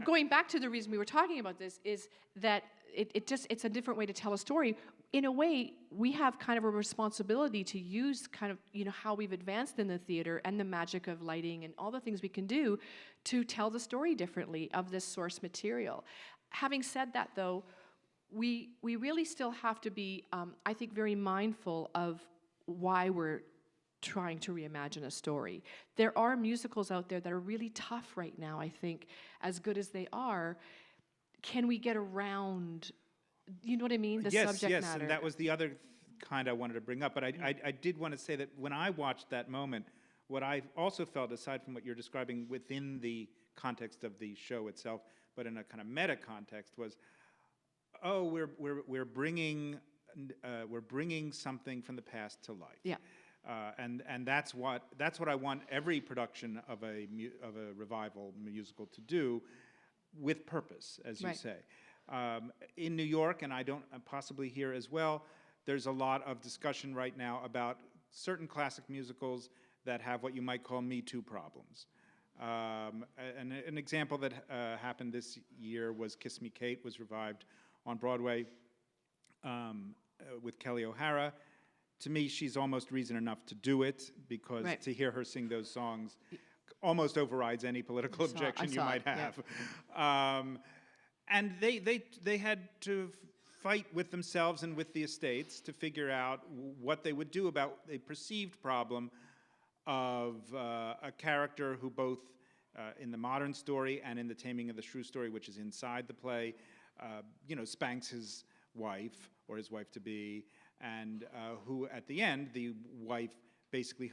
going back to the reason we were talking about this is that it's a different way to tell a story. In a way, we have kind of a responsibility to use kind of, how we've advanced in the theater and the magic of lighting and all the things we can do to tell the story differently of this source material. Having said that, though, we really still have to be, I think, very mindful of why we're trying to reimagine a story. There are musicals out there that are really tough right now, I think, as good as they are. Can we get around, you know what I mean, the subject matter? Yes, and that was the other kind I wanted to bring up. But I did want to say that when I watched that moment, what I also felt, aside from what you're describing within the context of the show itself, but in a kind of meta context, was, oh, we're bringing something from the past to life. Yeah. And that's what I want every production of a revival musical to do, with purpose, as you Right. say. In New York, and I don't possibly here as well, there's a lot of discussion right now about certain classic musicals that have what you might call Me Too problems. An example that happened this year was Kiss Me Kate was revived on Broadway with Kelly O'Hara. To me, she's almost reason enough to do it, because Right. to hear her sing those songs almost overrides any political objection you might have. And they had to fight with themselves and with the estates to figure out what they would do about a perceived problem of a character who both in the modern story and in the Taming of the Shrew story, which is inside the play, spanks his wife or his wife-to-be, and who at the end, the wife basically,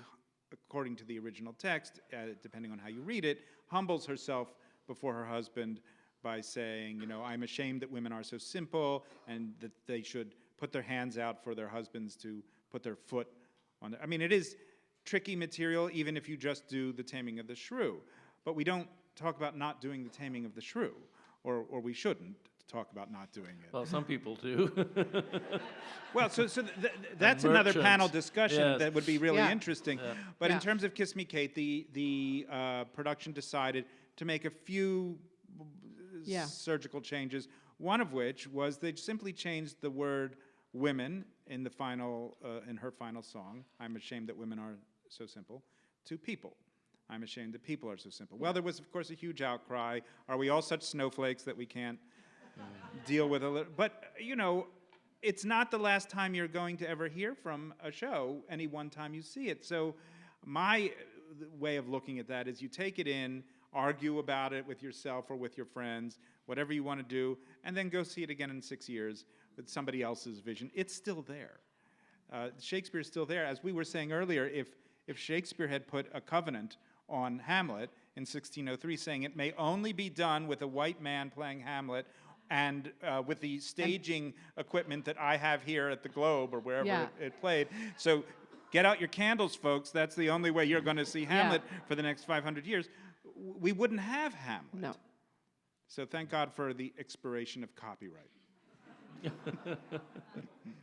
according to the original text, depending on how you read it, humbles herself before her husband by saying, I'm ashamed that women are so simple, and that they should put their hands out for their husbands to put their foot on it. I mean, it is tricky material, even if you just do the Taming of the Shrew. But we don't talk about not doing the Taming of the Shrew, or we shouldn't talk about not doing it. Well, some people do. Well, that's another merchants. panel discussion Yes. that would be really Yeah. interesting. But in Yeah. terms of Kiss Me Kate, the production decided to make a few Yeah. surgical changes, one of which was they simply changed the word women in the final, in her final song, I'm ashamed that women are so simple, to people. I'm ashamed that people are so simple. Well, there was, of course, a huge outcry. Are we all such snowflakes that we can't deal with a little? But, it's not the last time you're going to ever hear from a show any one time you see it. So my way of looking at that is you take it in, argue about it with yourself or with your friends, whatever you want to do, and then go see it again in 6 years with somebody else's vision. It's still there. Shakespeare's still there. As we were saying earlier, if Shakespeare had put a covenant on Hamlet in 1603 saying it may only be done with a white man playing Hamlet and with the staging equipment that I have here at the Globe or wherever Yeah. it played. So get out your candles, folks. That's the only way you're going to see Hamlet for the next 500 years. We wouldn't have Hamlet. No. So thank God for the expiration of copyright.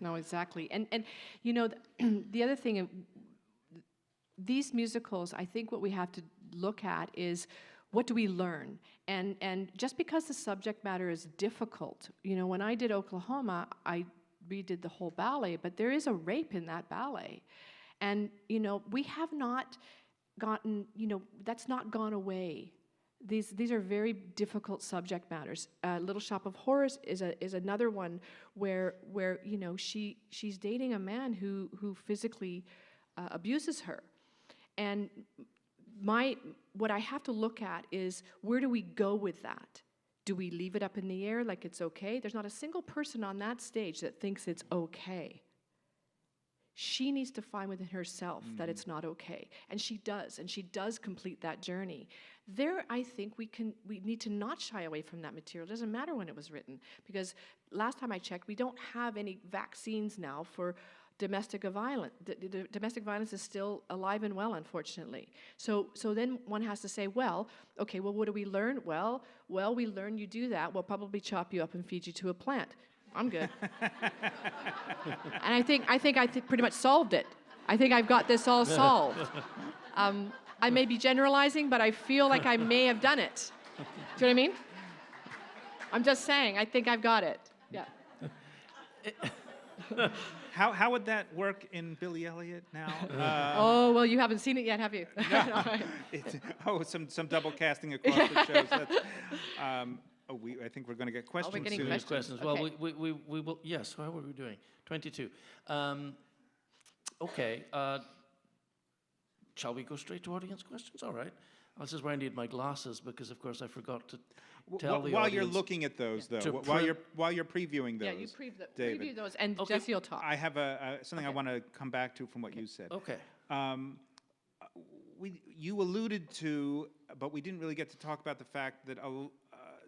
No, exactly. And the other thing, these musicals, I think what we have to look at is, what do we learn? And just because the subject matter is difficult, when I did Oklahoma, I redid the whole ballet, but there is a rape in that ballet. And, we have not gotten, that's not gone away. These are very difficult subject matters. Little Shop of Horrors is another one where she's dating a man who physically abuses her, and what I have to look at is, where do we go with that? Do we leave it up in the air like it's okay? There's not a single person on that stage that thinks it's okay. She needs to find within herself that it's not okay. And she does complete that journey. There, I think we need to not shy away from that material. It doesn't matter when it was written, because last time I checked, we don't have any vaccines now for domestic violence. Domestic violence is still alive and well, unfortunately. So then one has to say, well, what do we learn? Well, we learn you do that, we'll probably chop you up and feed you to a plant. I'm good. And I think I pretty much solved it. I think I've got this all solved. I may be generalizing, but I feel like I may have done it. Do you know what I mean? I'm just saying, I think I've got it. Yeah. How would that work in Billy Elliot now? Oh, well, you haven't seen it yet, have you? Some double casting across the shows. That's, I think we're going to get questions getting soon. questions. Questions. Well, Okay. we will. Yes. How are we doing? 22. Okay. Shall we go straight to audience questions? All right. This is where I need my glasses because, of course, I forgot to tell the While audience. you're looking at those, though, To while you're previewing those, Yeah, you David, preview those, and Okay. Jesse will talk. I have something I want to come back to from what you said. Okay. You alluded to, but we didn't really get to talk about the fact that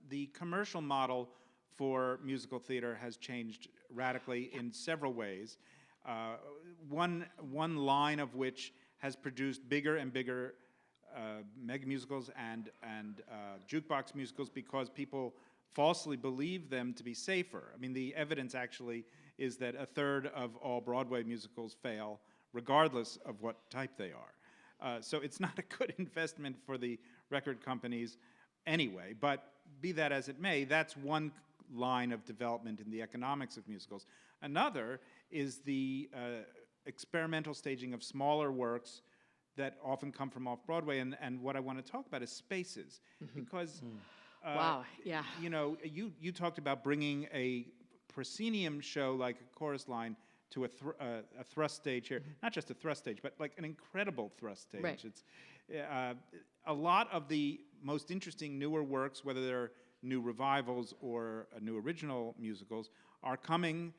the commercial model for musical theater has changed radically in several ways. one line of which has produced bigger and bigger mega musicals and jukebox musicals because people falsely believe them to be safer. I mean, the evidence actually is that a third of all Broadway musicals fail, regardless of what type they are. So it's not a good investment for the record companies anyway, but be that as it may, that's one line of development in the economics of musicals. Another is the experimental staging of smaller works that often come from off-Broadway, and what I want to talk about is spaces, because Wow, yeah. you know, you talked about bringing a proscenium show like a chorus line to a thrust stage here. Not just a thrust stage, but like an incredible thrust stage. Right. It's a lot of the most interesting newer works, whether they're new revivals or new original musicals, are coming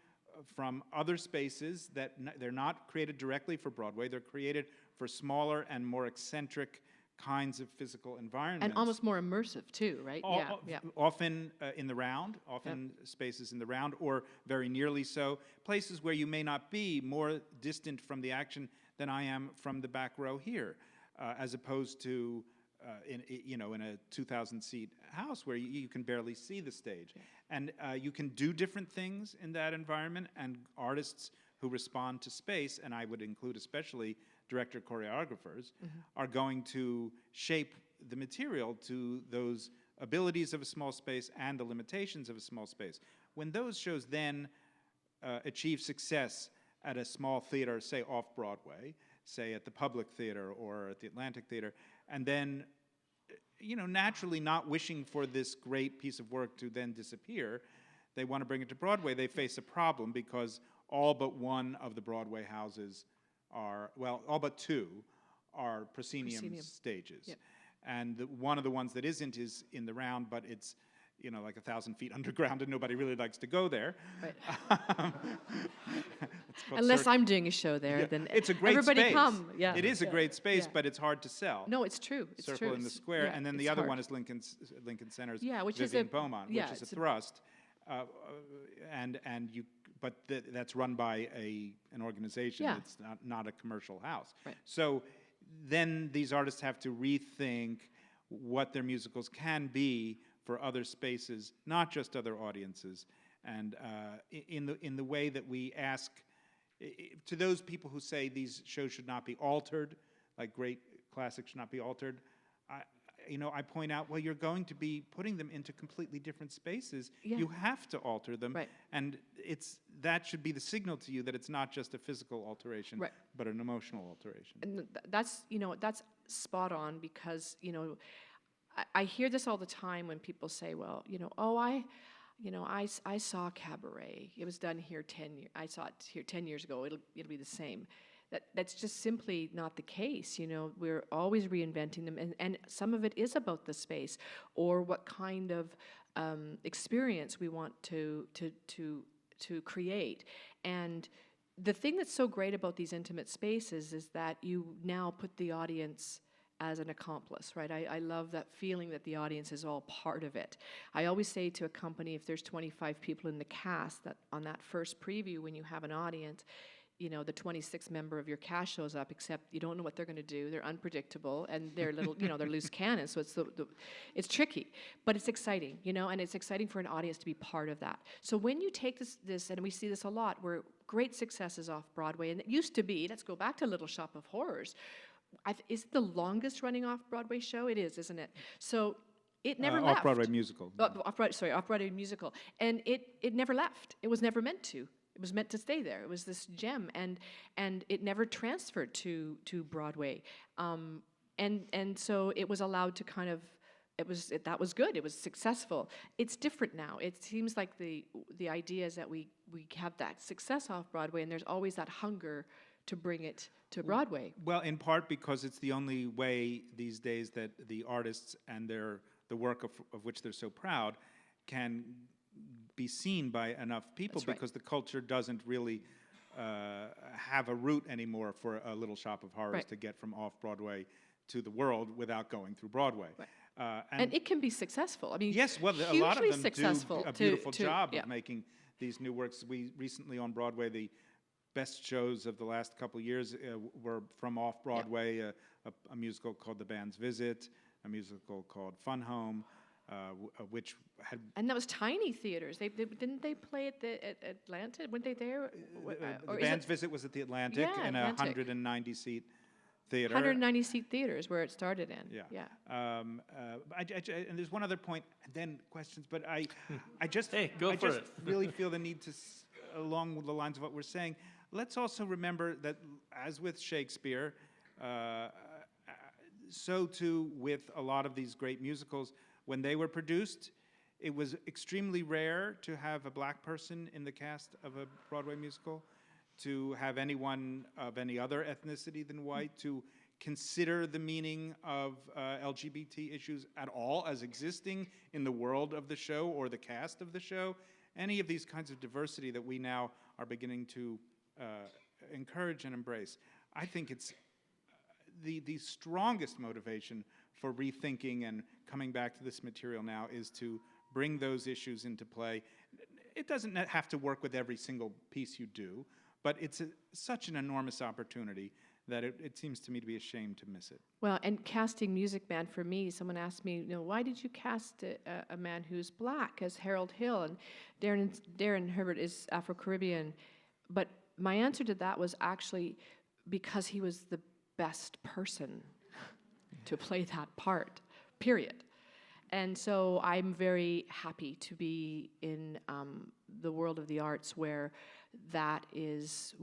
from other spaces that they're not created directly for Broadway. They're created for smaller and more eccentric kinds of physical environments. And almost more immersive too, right? Yeah. Often in the round, often spaces in the round, or very nearly so. Places where you may not be more distant from the action than I am from the back row here, as opposed to in a 2,000-seat house where you can barely see the stage. Yeah. And you can do different things in that environment, and artists who respond to space, and I would include especially director choreographers, are going to shape the material to those abilities of a small space and the limitations of a small space. When those shows then achieve success at a small theater, say off-Broadway, say at the Public Theater or at the Atlantic Theater, and then, naturally not wishing for this great piece of work to then disappear, they want to bring it to Broadway. They face a problem because all but one of the Broadway houses all but two are proscenium stages. Yep. And one of the ones that isn't is in the round, but it's, like 1,000 feet underground, and nobody really likes to go there. Right. Unless I'm doing a show there, then it's a great everybody space. Come. Yeah. It is a great space, but it's hard to sell. No, it's true. It's Circle true. in the square, and then the other one is Lincoln Center's Vivian Beaumont, which is a thrust, but that's run by an organization. Yeah. It's not a commercial house. Right. So then these artists have to rethink what their musicals can be for other spaces, not just other audiences. And in the way that we ask, to those people who say these shows should not be altered, like great classics should not be altered, I point out, well, you're going to be putting them into completely different spaces. Yeah. You have to alter them, right. And that should be the signal to you that it's not just a physical alteration, right. but an emotional alteration. And that's spot on, because I hear this all the time when people say, well, I saw Cabaret. It was done here 10 years. I saw it here 10 years ago. It'll be the same. That's just simply not the case. We're always reinventing them, and some of it is about the space or what kind of experience we want to create. And the thing that's so great about these intimate spaces is that you now put the audience as an accomplice, right? I love that feeling that the audience is all part of it. I always say to a company, if there's 25 people in the cast, that on that first preview, when you have an audience, the 26th member of your cast shows up, except you don't know what they're going to do. They're unpredictable, and they're little, they're loose cannons. So it's tricky, but it's exciting, and it's exciting for an audience to be part of that. So when you take this, and we see this a lot, where great successes off Broadway, and it used to be, let's go back to Little Shop of Horrors. Is it the longest running off-Broadway show? It is, isn't it? So it never left. Off-Broadway musical. Off-Broadway musical. And it never left. It was never meant to. It was meant to stay there. It was this gem, and it never transferred to Broadway. And so it was allowed to kind of, that was good. It was successful. It's different now. It seems like the idea is that we have that success off Broadway, and there's always that hunger to bring it to Broadway. Well, in part because it's the only way these days that the artists and the work of which they're so proud can be seen by enough people. That's right. Because the culture doesn't really have a route anymore for a Little Shop of Horrors to get from off-Broadway to the world without going through Broadway. Right. And it can be successful. I mean, yes, well, a lot of them do a beautiful job of making these new works. We recently on Broadway, the best shows of the last couple years were from off-Broadway, a musical called The Band's Visit, a musical called Fun Home, which had... And that was tiny theaters. Didn't they play at Atlanta? Weren't they there? The Band's Visit was at the Atlantic in a 190-seat theater. 190-seat theaters where it started in. Yeah. And there's one other point, and then questions, but I just really feel the need to, along the lines of what we're saying, let's also remember that, as with Shakespeare, so too with a lot of these great musicals, when they were produced, it was extremely rare to have a black person in the cast of a Broadway musical, to have anyone of any other ethnicity than white, to consider the meaning of LGBT issues at all as existing in the world of the show or the cast of the show. Any of these kinds of diversity that we now are beginning to encourage and embrace. I think it's the strongest motivation for rethinking and coming back to this material now is to bring those issues into play. It doesn't have to work with every single piece you do, but it's such an enormous opportunity that it seems to me to be a shame to miss it. Well, and casting Music Man, for me, someone asked me, why did you cast a man who's black as Harold Hill? And Darren Herbert is Afro-Caribbean. But my answer to that was actually because he was the best person to play that part, period. And so I'm very happy to be in the world of the arts where that is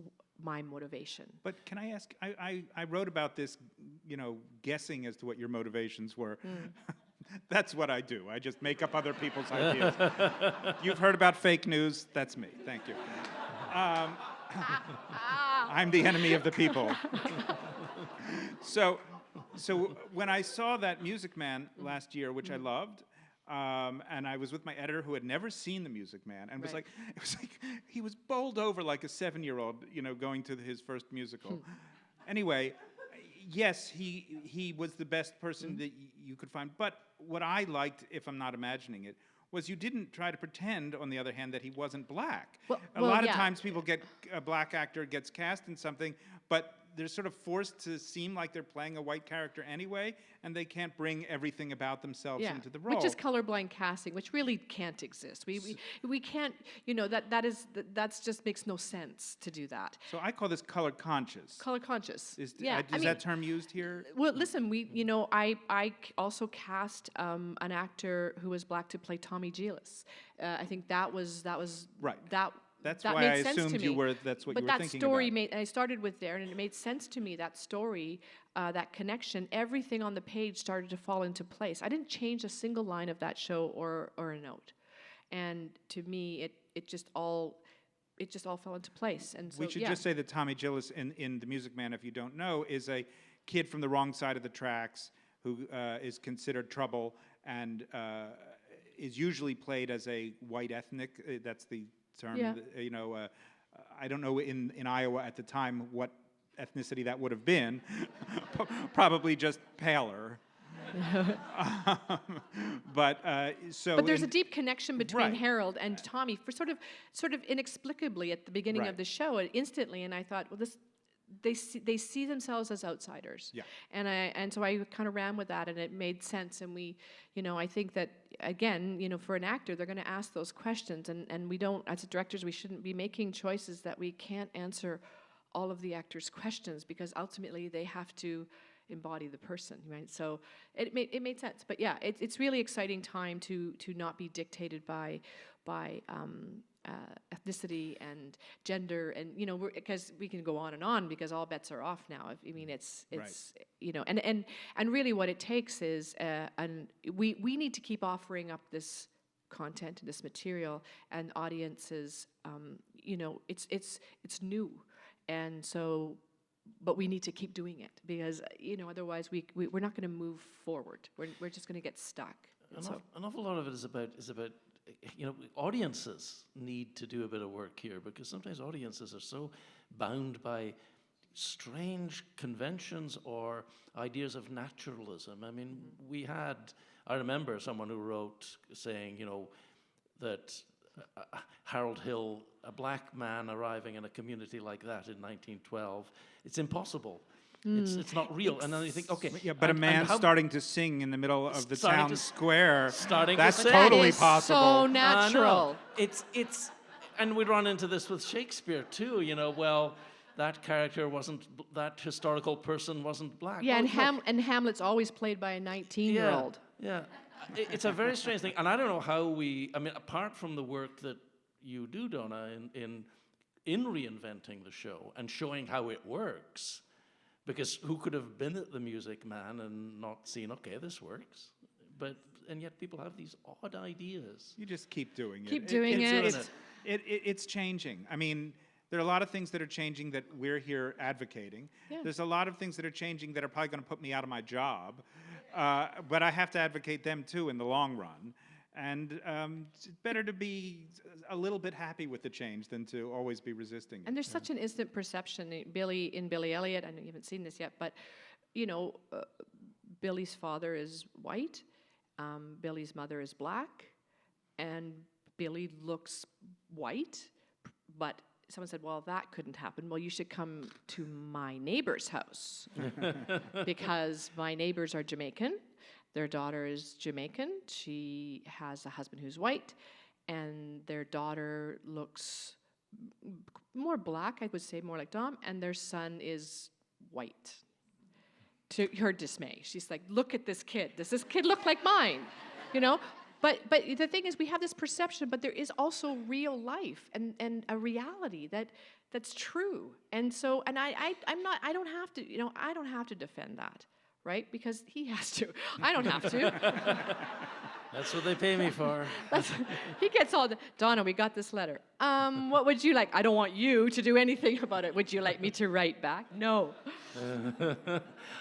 my motivation. But can I ask, I wrote about this, guessing as to what your motivations were. That's what I do. I just make up other people's ideas. You've heard about fake news. That's me. Thank you. I'm the enemy of the people. So when I saw that Music Man last year, which I loved, and I was with my editor who had never seen the Music Man, and it was like he was bowled over like a 7-year-old, going to his first musical. Anyway, yes, he was the best person that you could find. But what I liked, if I'm not imagining it, was you didn't try to pretend, on the other hand, that he wasn't black. A lot of times people get, a black actor gets cast in something, but they're sort of forced to seem like they're playing a white character anyway, and they can't bring everything about themselves into the role. Which is colorblind casting, which really can't exist. We can't, that's just makes no sense to do that. So I call this color conscious. Color conscious. Is that term used here? Well, listen, I also cast an actor who was black to play Tommy Gillis. I think that was right. That's that why made I sense assumed to me. you were. That's what you were thinking about. But that story I started with there, and it made sense to me. That story, that connection, everything on the page started to fall into place. I didn't change a single line of that show or a note, and to me, it just all fell into place. And so we should just say that Tommy Gillis in The Music Man, if you don't know, is a kid from the wrong side of the tracks who is considered trouble and is usually played as a white ethnic. That's the term. Yeah. I don't know in Iowa at the time what ethnicity that would have been. Probably just paler. But there's a deep connection between Harold and Tommy, for sort of inexplicably at the beginning of the show, instantly, and I thought, well, they see themselves as outsiders, and so I kind of ran with that, and it made sense. And we, I think that again, for an actor, they're going to ask those questions, and we don't, as directors, we shouldn't be making choices that we can't answer all of the actors' questions, because ultimately they have to embody the person, right? So it made sense. But yeah, it's really exciting time to not be dictated by ethnicity and gender, and because we can go on and on, because all bets are off now. I mean, it's right. And really what it takes is we need to keep offering up this content and this material, and audiences, it's new, and so. But we need to keep doing it, because otherwise we're not going to move forward. We're just going to get stuck. An awful lot of it is about audiences need to do a bit of work here, because sometimes audiences are so bound by strange conventions or ideas of naturalism. I mean, I remember someone who wrote saying, that Harold Hill, a black man arriving in a community like that in 1912. It's impossible. It's not real. And then you think, okay. Yeah, but a man starting to sing in the middle of the Starting town to square, starting to that's sing. totally That is possible. so No. natural. It's, and we run into this with Shakespeare too. Well, that character that historical person wasn't black. Yeah, Well, no. and Hamlet's always played by a 19-year-old. Yeah. It's a very strange thing, and I don't know how apart from the work that you do, Donna, in reinventing the show and showing how it works, because who could have been at the Music Man and not seen, okay, this works, and yet people have these odd ideas. You just keep doing it. Keep doing it. It's changing. I mean, there are a lot of things that are changing that we're here advocating. Yeah. There's a lot of things that are changing that are probably going to put me out of my job, but I have to advocate them too in the long run. And it's better to be a little bit happy with the change than to always be resisting it. And there's such an instant perception in Billy Elliot. I know you haven't seen this yet, but Billy's father is white, Billy's mother is black, and Billy looks white, but someone said, well, that couldn't happen. Well, you should come to my neighbor's house because my neighbors are Jamaican. Their daughter is Jamaican. She has a husband who's white, and their daughter looks more black, I would say, more like Dom, and their son is white. To her dismay, she's like, look at this kid. Does this kid look like mine? But the thing is, we have this perception, but there is also real life and a reality that's true. And so, and I don't have to defend that, right? Because he has to. I don't have to. That's what they pay me for. He gets all the, Donna, we got this letter. What would you like? I don't want you to do anything about it. Would you like me to write back? No.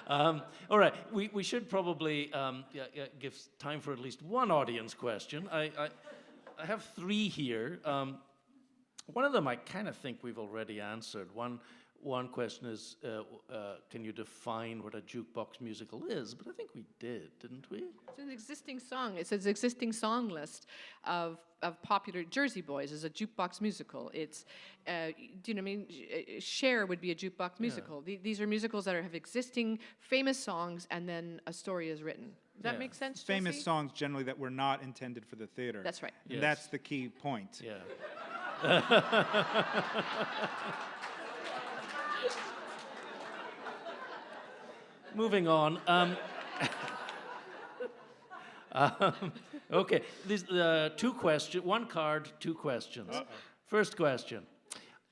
All right, we should probably give time for at least one audience question. I have three here. One of them I kind of think we've already answered. One question is, can you define what a jukebox musical is? But I think we did, didn't we? It's an existing song. It's an existing song list of popular Jersey Boys as a jukebox musical. It's, do you know what I mean? Cher would be a jukebox musical. These are musicals that have existing famous songs, and then a story is written. Does that make sense, Famous Jesse? songs generally that were not intended for the theater. That's right. And Yes. that's the key point. Yeah. Moving on. Okay, these two questions. One card, two questions. Uh-oh. First question: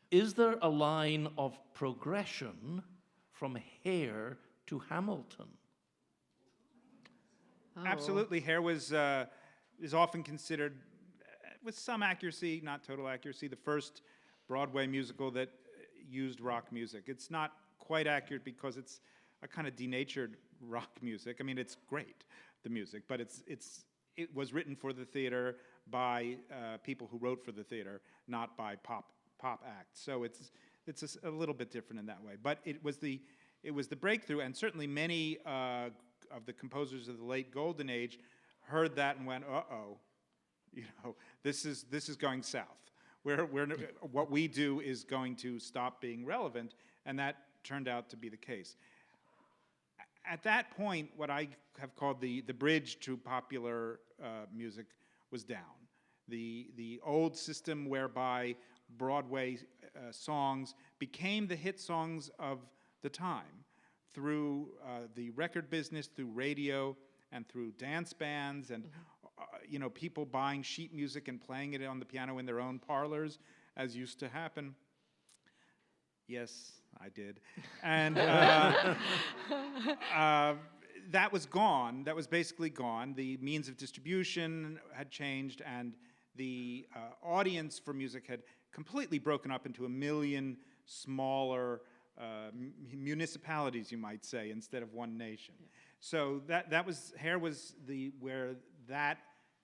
is there a line of progression from Hair to Hamilton? Oh. Absolutely. Hair is often considered, with some accuracy, not total accuracy, the first Broadway musical that used rock music. It's not quite accurate because it's a kind of denatured rock music. I mean, it's great, the music, but it was written for the theater by people who wrote for the theater, not by pop acts. So it's a little bit different in that way. But it was the breakthrough, and certainly many of the composers of the late Golden Age heard that and went, uh-oh, this is going south. What we do is going to stop being relevant, and that turned out to be the case. At that point, what I have called the bridge to popular music was down. The old system whereby Broadway songs became the hit songs of the time through the record business, through radio, and through dance bands, and people buying sheet music and playing it on the piano in their own parlors, as used to happen. Yes, I did. And that was gone. That was basically gone. The means of distribution had changed, and the audience for music had completely broken up into a million smaller municipalities, you might say, instead of one nation. Yeah. So Hair was where that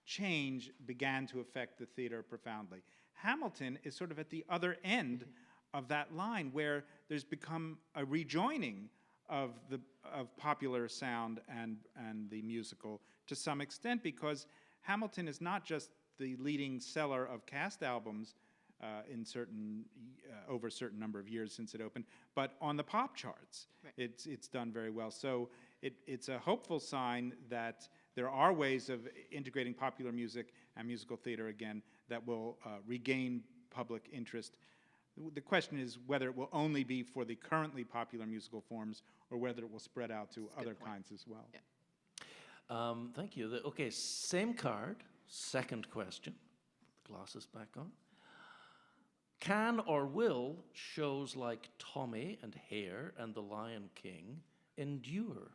change began to affect the theater profoundly. Hamilton is sort of at the other end of that line, where there's become a rejoining of popular sound and the musical to some extent, because Hamilton is not just the leading seller of cast albums in over a certain number of years since it opened. But on the pop charts, Right. it's done very well. So it's a hopeful sign that there are ways of integrating popular music and musical theater again that will regain public interest. The question is whether it will only be for the currently popular musical forms or whether it will spread out to other kinds as well. Yeah. Thank you. Okay, same card, second question. The glasses back on. Can or will shows like Tommy and Hare and The Lion King endure?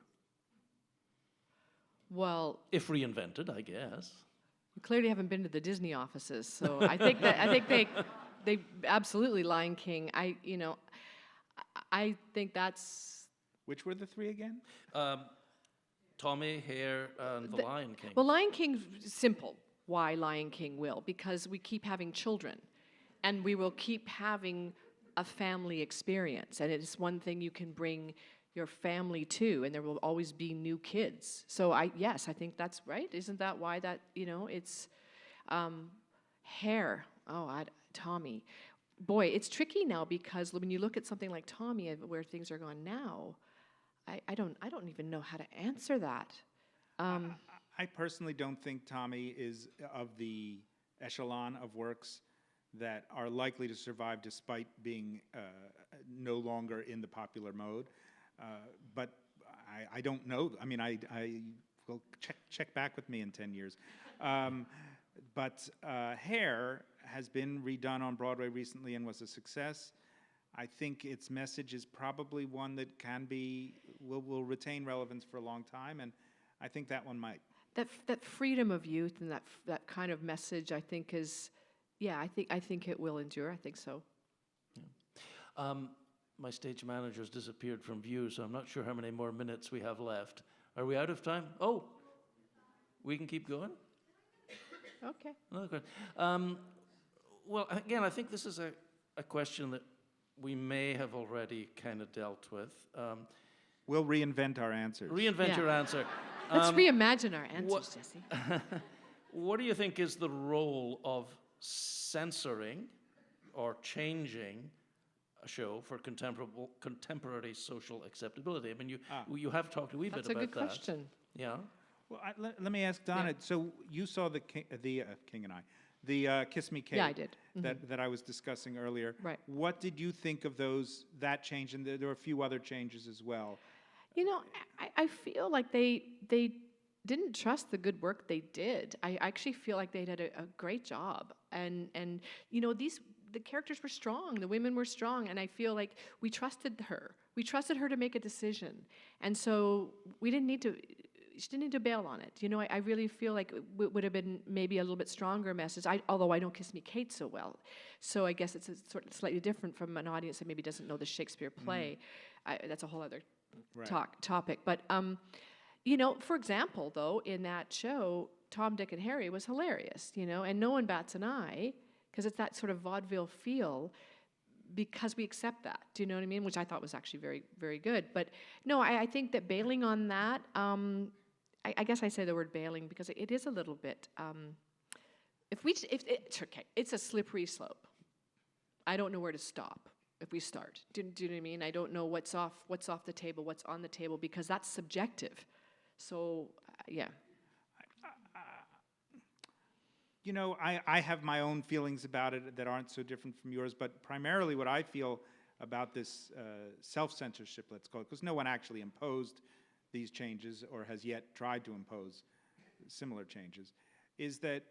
Well, If reinvented, I guess. you clearly haven't been to the Disney offices, so I think they absolutely Lion King. I think that's Which were the three again? Tommy, Hare, and The Lion King. well, Lion King's simple. Why Lion King will? Because we keep having children, and we will keep having a family experience, and it's one thing you can bring your family to, and there will always be new kids. So I think that's right. Isn't that why that, it's Hare, Tommy. Boy, it's tricky now because when you look at something like Tommy, where things are going now, I don't even know how to answer that. I personally don't think Tommy is of the echelon of works that are likely to survive despite being no longer in the popular mode. But I don't know. I mean, I will check back with me in 10 years. But Hair has been redone on Broadway recently and was a success. I think its message is probably one that will retain relevance for a long time, and I think that one might. That freedom of youth and that kind of message, I think is, I think it will endure. I think so. Yeah. My stage manager's disappeared from view, so I'm not sure how many more minutes we have left. Are we out of time? Oh, we can keep going? Okay. Another question. Well, again, I think this is a question that we may have already kind of dealt with. We'll reinvent our answers. Reinvent your answer. Let's reimagine our answers, Jesse. What do you think is the role of censoring or changing a show for contemporary social acceptability? I mean, you have talked a wee bit about that. That's a good question. Yeah. Well, let me ask Donna. Yeah. So you saw the King and I, the Kiss Me Kate. Yeah, I did. That I was discussing earlier. Right. What did you think of that change? And there were a few other changes as well. I feel like they didn't trust the good work they did. I actually feel like they did a great job. And the characters were strong, the women were strong, and I feel like we trusted her. We trusted her to make a decision. And so she didn't need to bail on it. I really feel like it would have been maybe a little bit stronger message, although I know Kiss Me Kate so well. So I guess it's sort of slightly different from an audience that maybe doesn't know the Shakespeare play. That's a whole other topic. But, for example, though, in that show, Tom, Dick, and Harry was hilarious, and no one bats an eye, because it's that sort of vaudeville feel, because we accept that, do you know what I mean? Which I thought was actually very, very good. But no, I think that bailing on that, I guess I say the word bailing because it is a little bit, it's a slippery slope. I don't know where to stop if we start. Do you know what I mean? I don't know what's off the table, what's on the table, because that's subjective. So, yeah. I have my own feelings about it that aren't so different from yours, but primarily what I feel about this self-censorship, let's call it, because no one actually imposed these changes or has yet tried to impose similar changes, is that,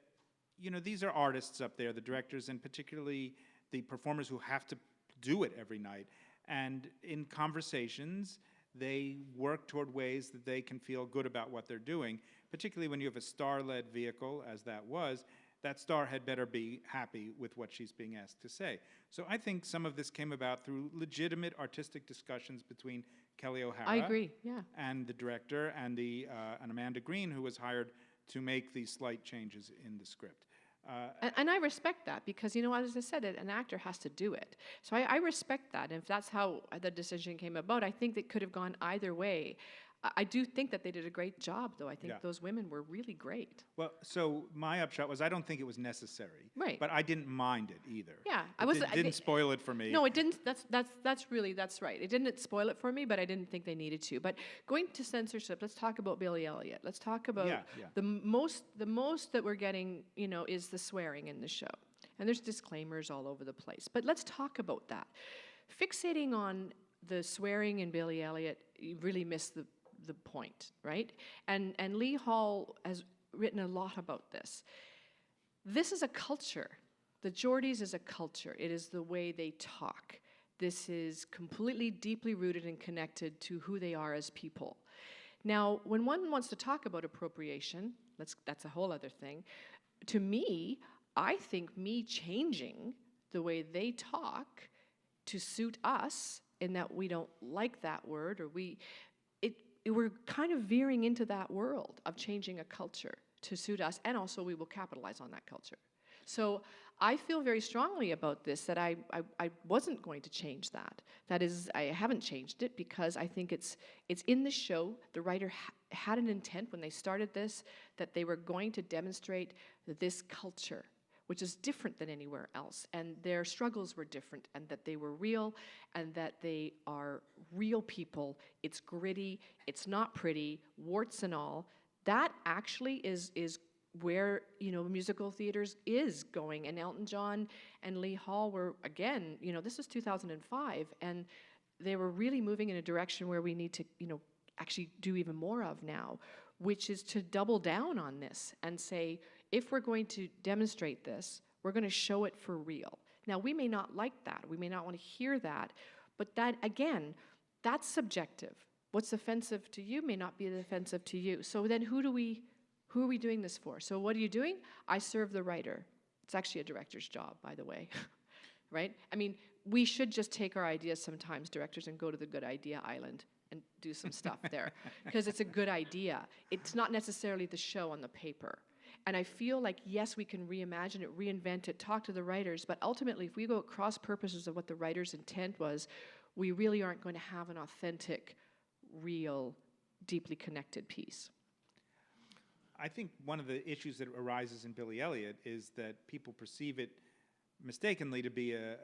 these are artists up there, the directors, and particularly the performers who have to do it every night. And in conversations, they work toward ways that they can feel good about what they're doing, particularly when you have a star-led vehicle, as that was. That star had better be happy with what she's being asked to say. So I think some of this came about through legitimate artistic discussions between Kelly O'Hara I agree, yeah. and the director and and Amanda Greene, who was hired to make these slight changes in the script. And I respect that because, as I said, an actor has to do it. So I respect that. And if that's how the decision came about, I think it could have gone either way. I do think that they did a great job, though. I think Yeah. those women were really great. Well, so my upshot was I don't think it was necessary. Right. But I didn't mind it either. Yeah, It didn't spoil it for me. No, it didn't. That's right. It didn't spoil it for me, but I didn't think they needed to. But going to censorship, let's talk about Billy Elliot. Let's talk about Yeah. the most that we're getting, is the swearing in the show. And there's disclaimers all over the place. But let's talk about that. Fixating on the swearing in Billy Elliot, you really missed the point, right? And Lee Hall has written a lot about this. This is a culture. The Geordies is a culture. It is the way they talk. This is completely deeply rooted and connected to who they are as people. Now, when one wants to talk about appropriation, that's a whole other thing. To me, I think me changing the way they talk to suit us, in that we don't like that word, or we're kind of veering into that world of changing a culture to suit us, and also we will capitalize on that culture. So I feel very strongly about this, that I wasn't going to change that. That is, I haven't changed it because I think it's in the show. The writer had an intent when they started this, that they were going to demonstrate this culture, which is different than anywhere else, and their struggles were different, and that they were real, and that they are real people. It's gritty, it's not pretty, warts and all. That actually is where, musical theaters is going, and Elton John and Lee Hall were, again, this is 2005, and they were really moving in a direction where we need to, actually do even more of now, which is to double down on this and say, if we're going to demonstrate this, we're going to show it for real. Now, we may not like that. We may not want to hear that. But that, again, that's subjective. What's offensive to you may not be offensive to you. So then who are we doing this for? So what are you doing? I serve the writer. It's actually a director's job, by the way. Right? I mean, we should just take our ideas sometimes, directors, and go to the good idea island and do some stuff there. Because it's a good idea. It's not necessarily the show on the paper. And I feel like, yes, we can reimagine it, reinvent it, talk to the writers, but ultimately, if we go across purposes of what the writer's intent was, we really aren't going to have an authentic, real, deeply connected piece. I think one of the issues that arises in Billy Elliot is that people perceive it mistakenly to be a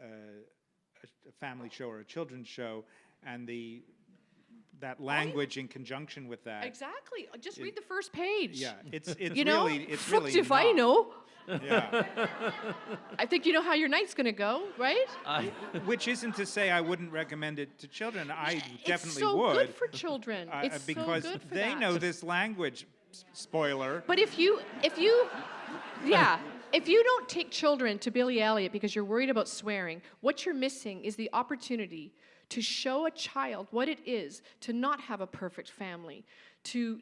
family show or a children's show, and that language in conjunction with that. Exactly. Just read the first page. Yeah, it's It's really if I not. know. Yeah. I think you know how your night's going to go, right? Which isn't to say I wouldn't recommend it to children. I definitely it's so would. good for children. It's because so good for they that. know this language. Spoiler. But if you don't take children to Billy Elliot because you're worried about swearing, what you're missing is the opportunity to show a child what it is to not have a perfect family, to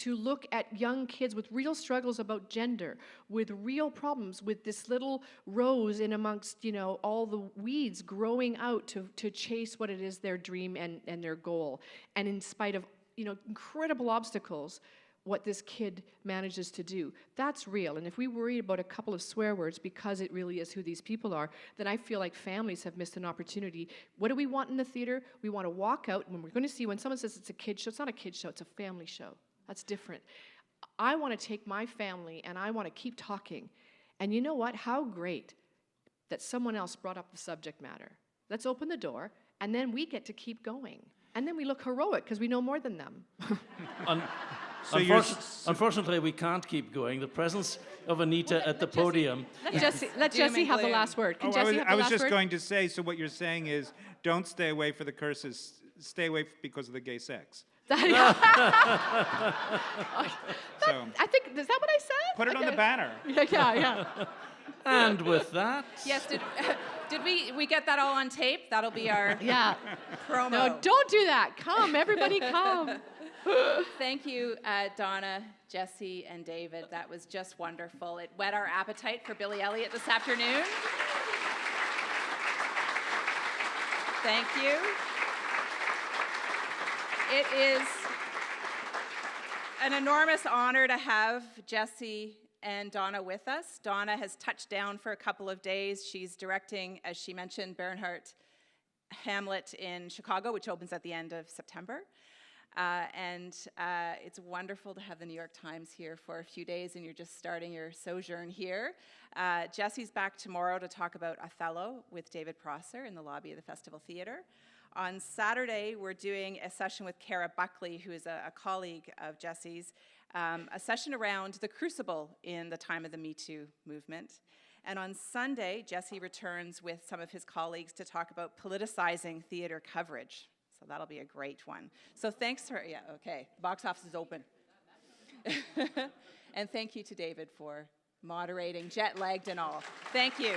look at young kids with real struggles about gender, with real problems, with this little rose in amongst, all the weeds growing out to chase what it is their dream and their goal. And in spite of, incredible obstacles, what this kid manages to do. That's real. And if we worry about a couple of swear words because it really is who these people are, then I feel like families have missed an opportunity. What do we want in the theater? We want to walk out, when we're going to see, when someone says it's a kid show, it's not a kid show, it's a family show. That's different. I want to take my family and I want to keep talking. And you know what? How great that someone else brought up the subject matter. Let's open the door, and then we get to keep going. And then we look heroic because we know more than them. Unfortunately, we can't keep going. The presence of Anita at the podium. Let Jesse have the last word. Can Jesse have the last word? I was just going to say, so what you're saying is, don't stay away for the curses, stay away because of the gay sex. I think, is that what I said? Put it on the banner. Yeah. And with that... Yes, did we get that all on tape? That'll be our promo. No, don't do that. Come, everybody come. Thank you, Donna, Jesse, and David. That was just wonderful. It whet our appetite for Billy Elliot this afternoon. Thank you. It is an enormous honor to have Jesse and Donna with us. Donna has touched down for a couple of days. She's directing, as she mentioned, Bernhardt Hamlet in Chicago, which opens at the end of September. It's wonderful to have the New York Times here for a few days, and you're just starting your sojourn here. Jesse's back tomorrow to talk about Othello with David Prosser in the lobby of the Festival Theatre. On Saturday, we're doing a session with Cara Buckley, who is a colleague of Jesse's, a session around the Crucible in the time of the Me Too movement. And on Sunday, Jesse returns with some of his colleagues to talk about politicizing theater coverage. So that'll be a great one. So thanks for, yeah, okay, box office is open. And thank you to David for moderating, jet-lagged and all. Thank you.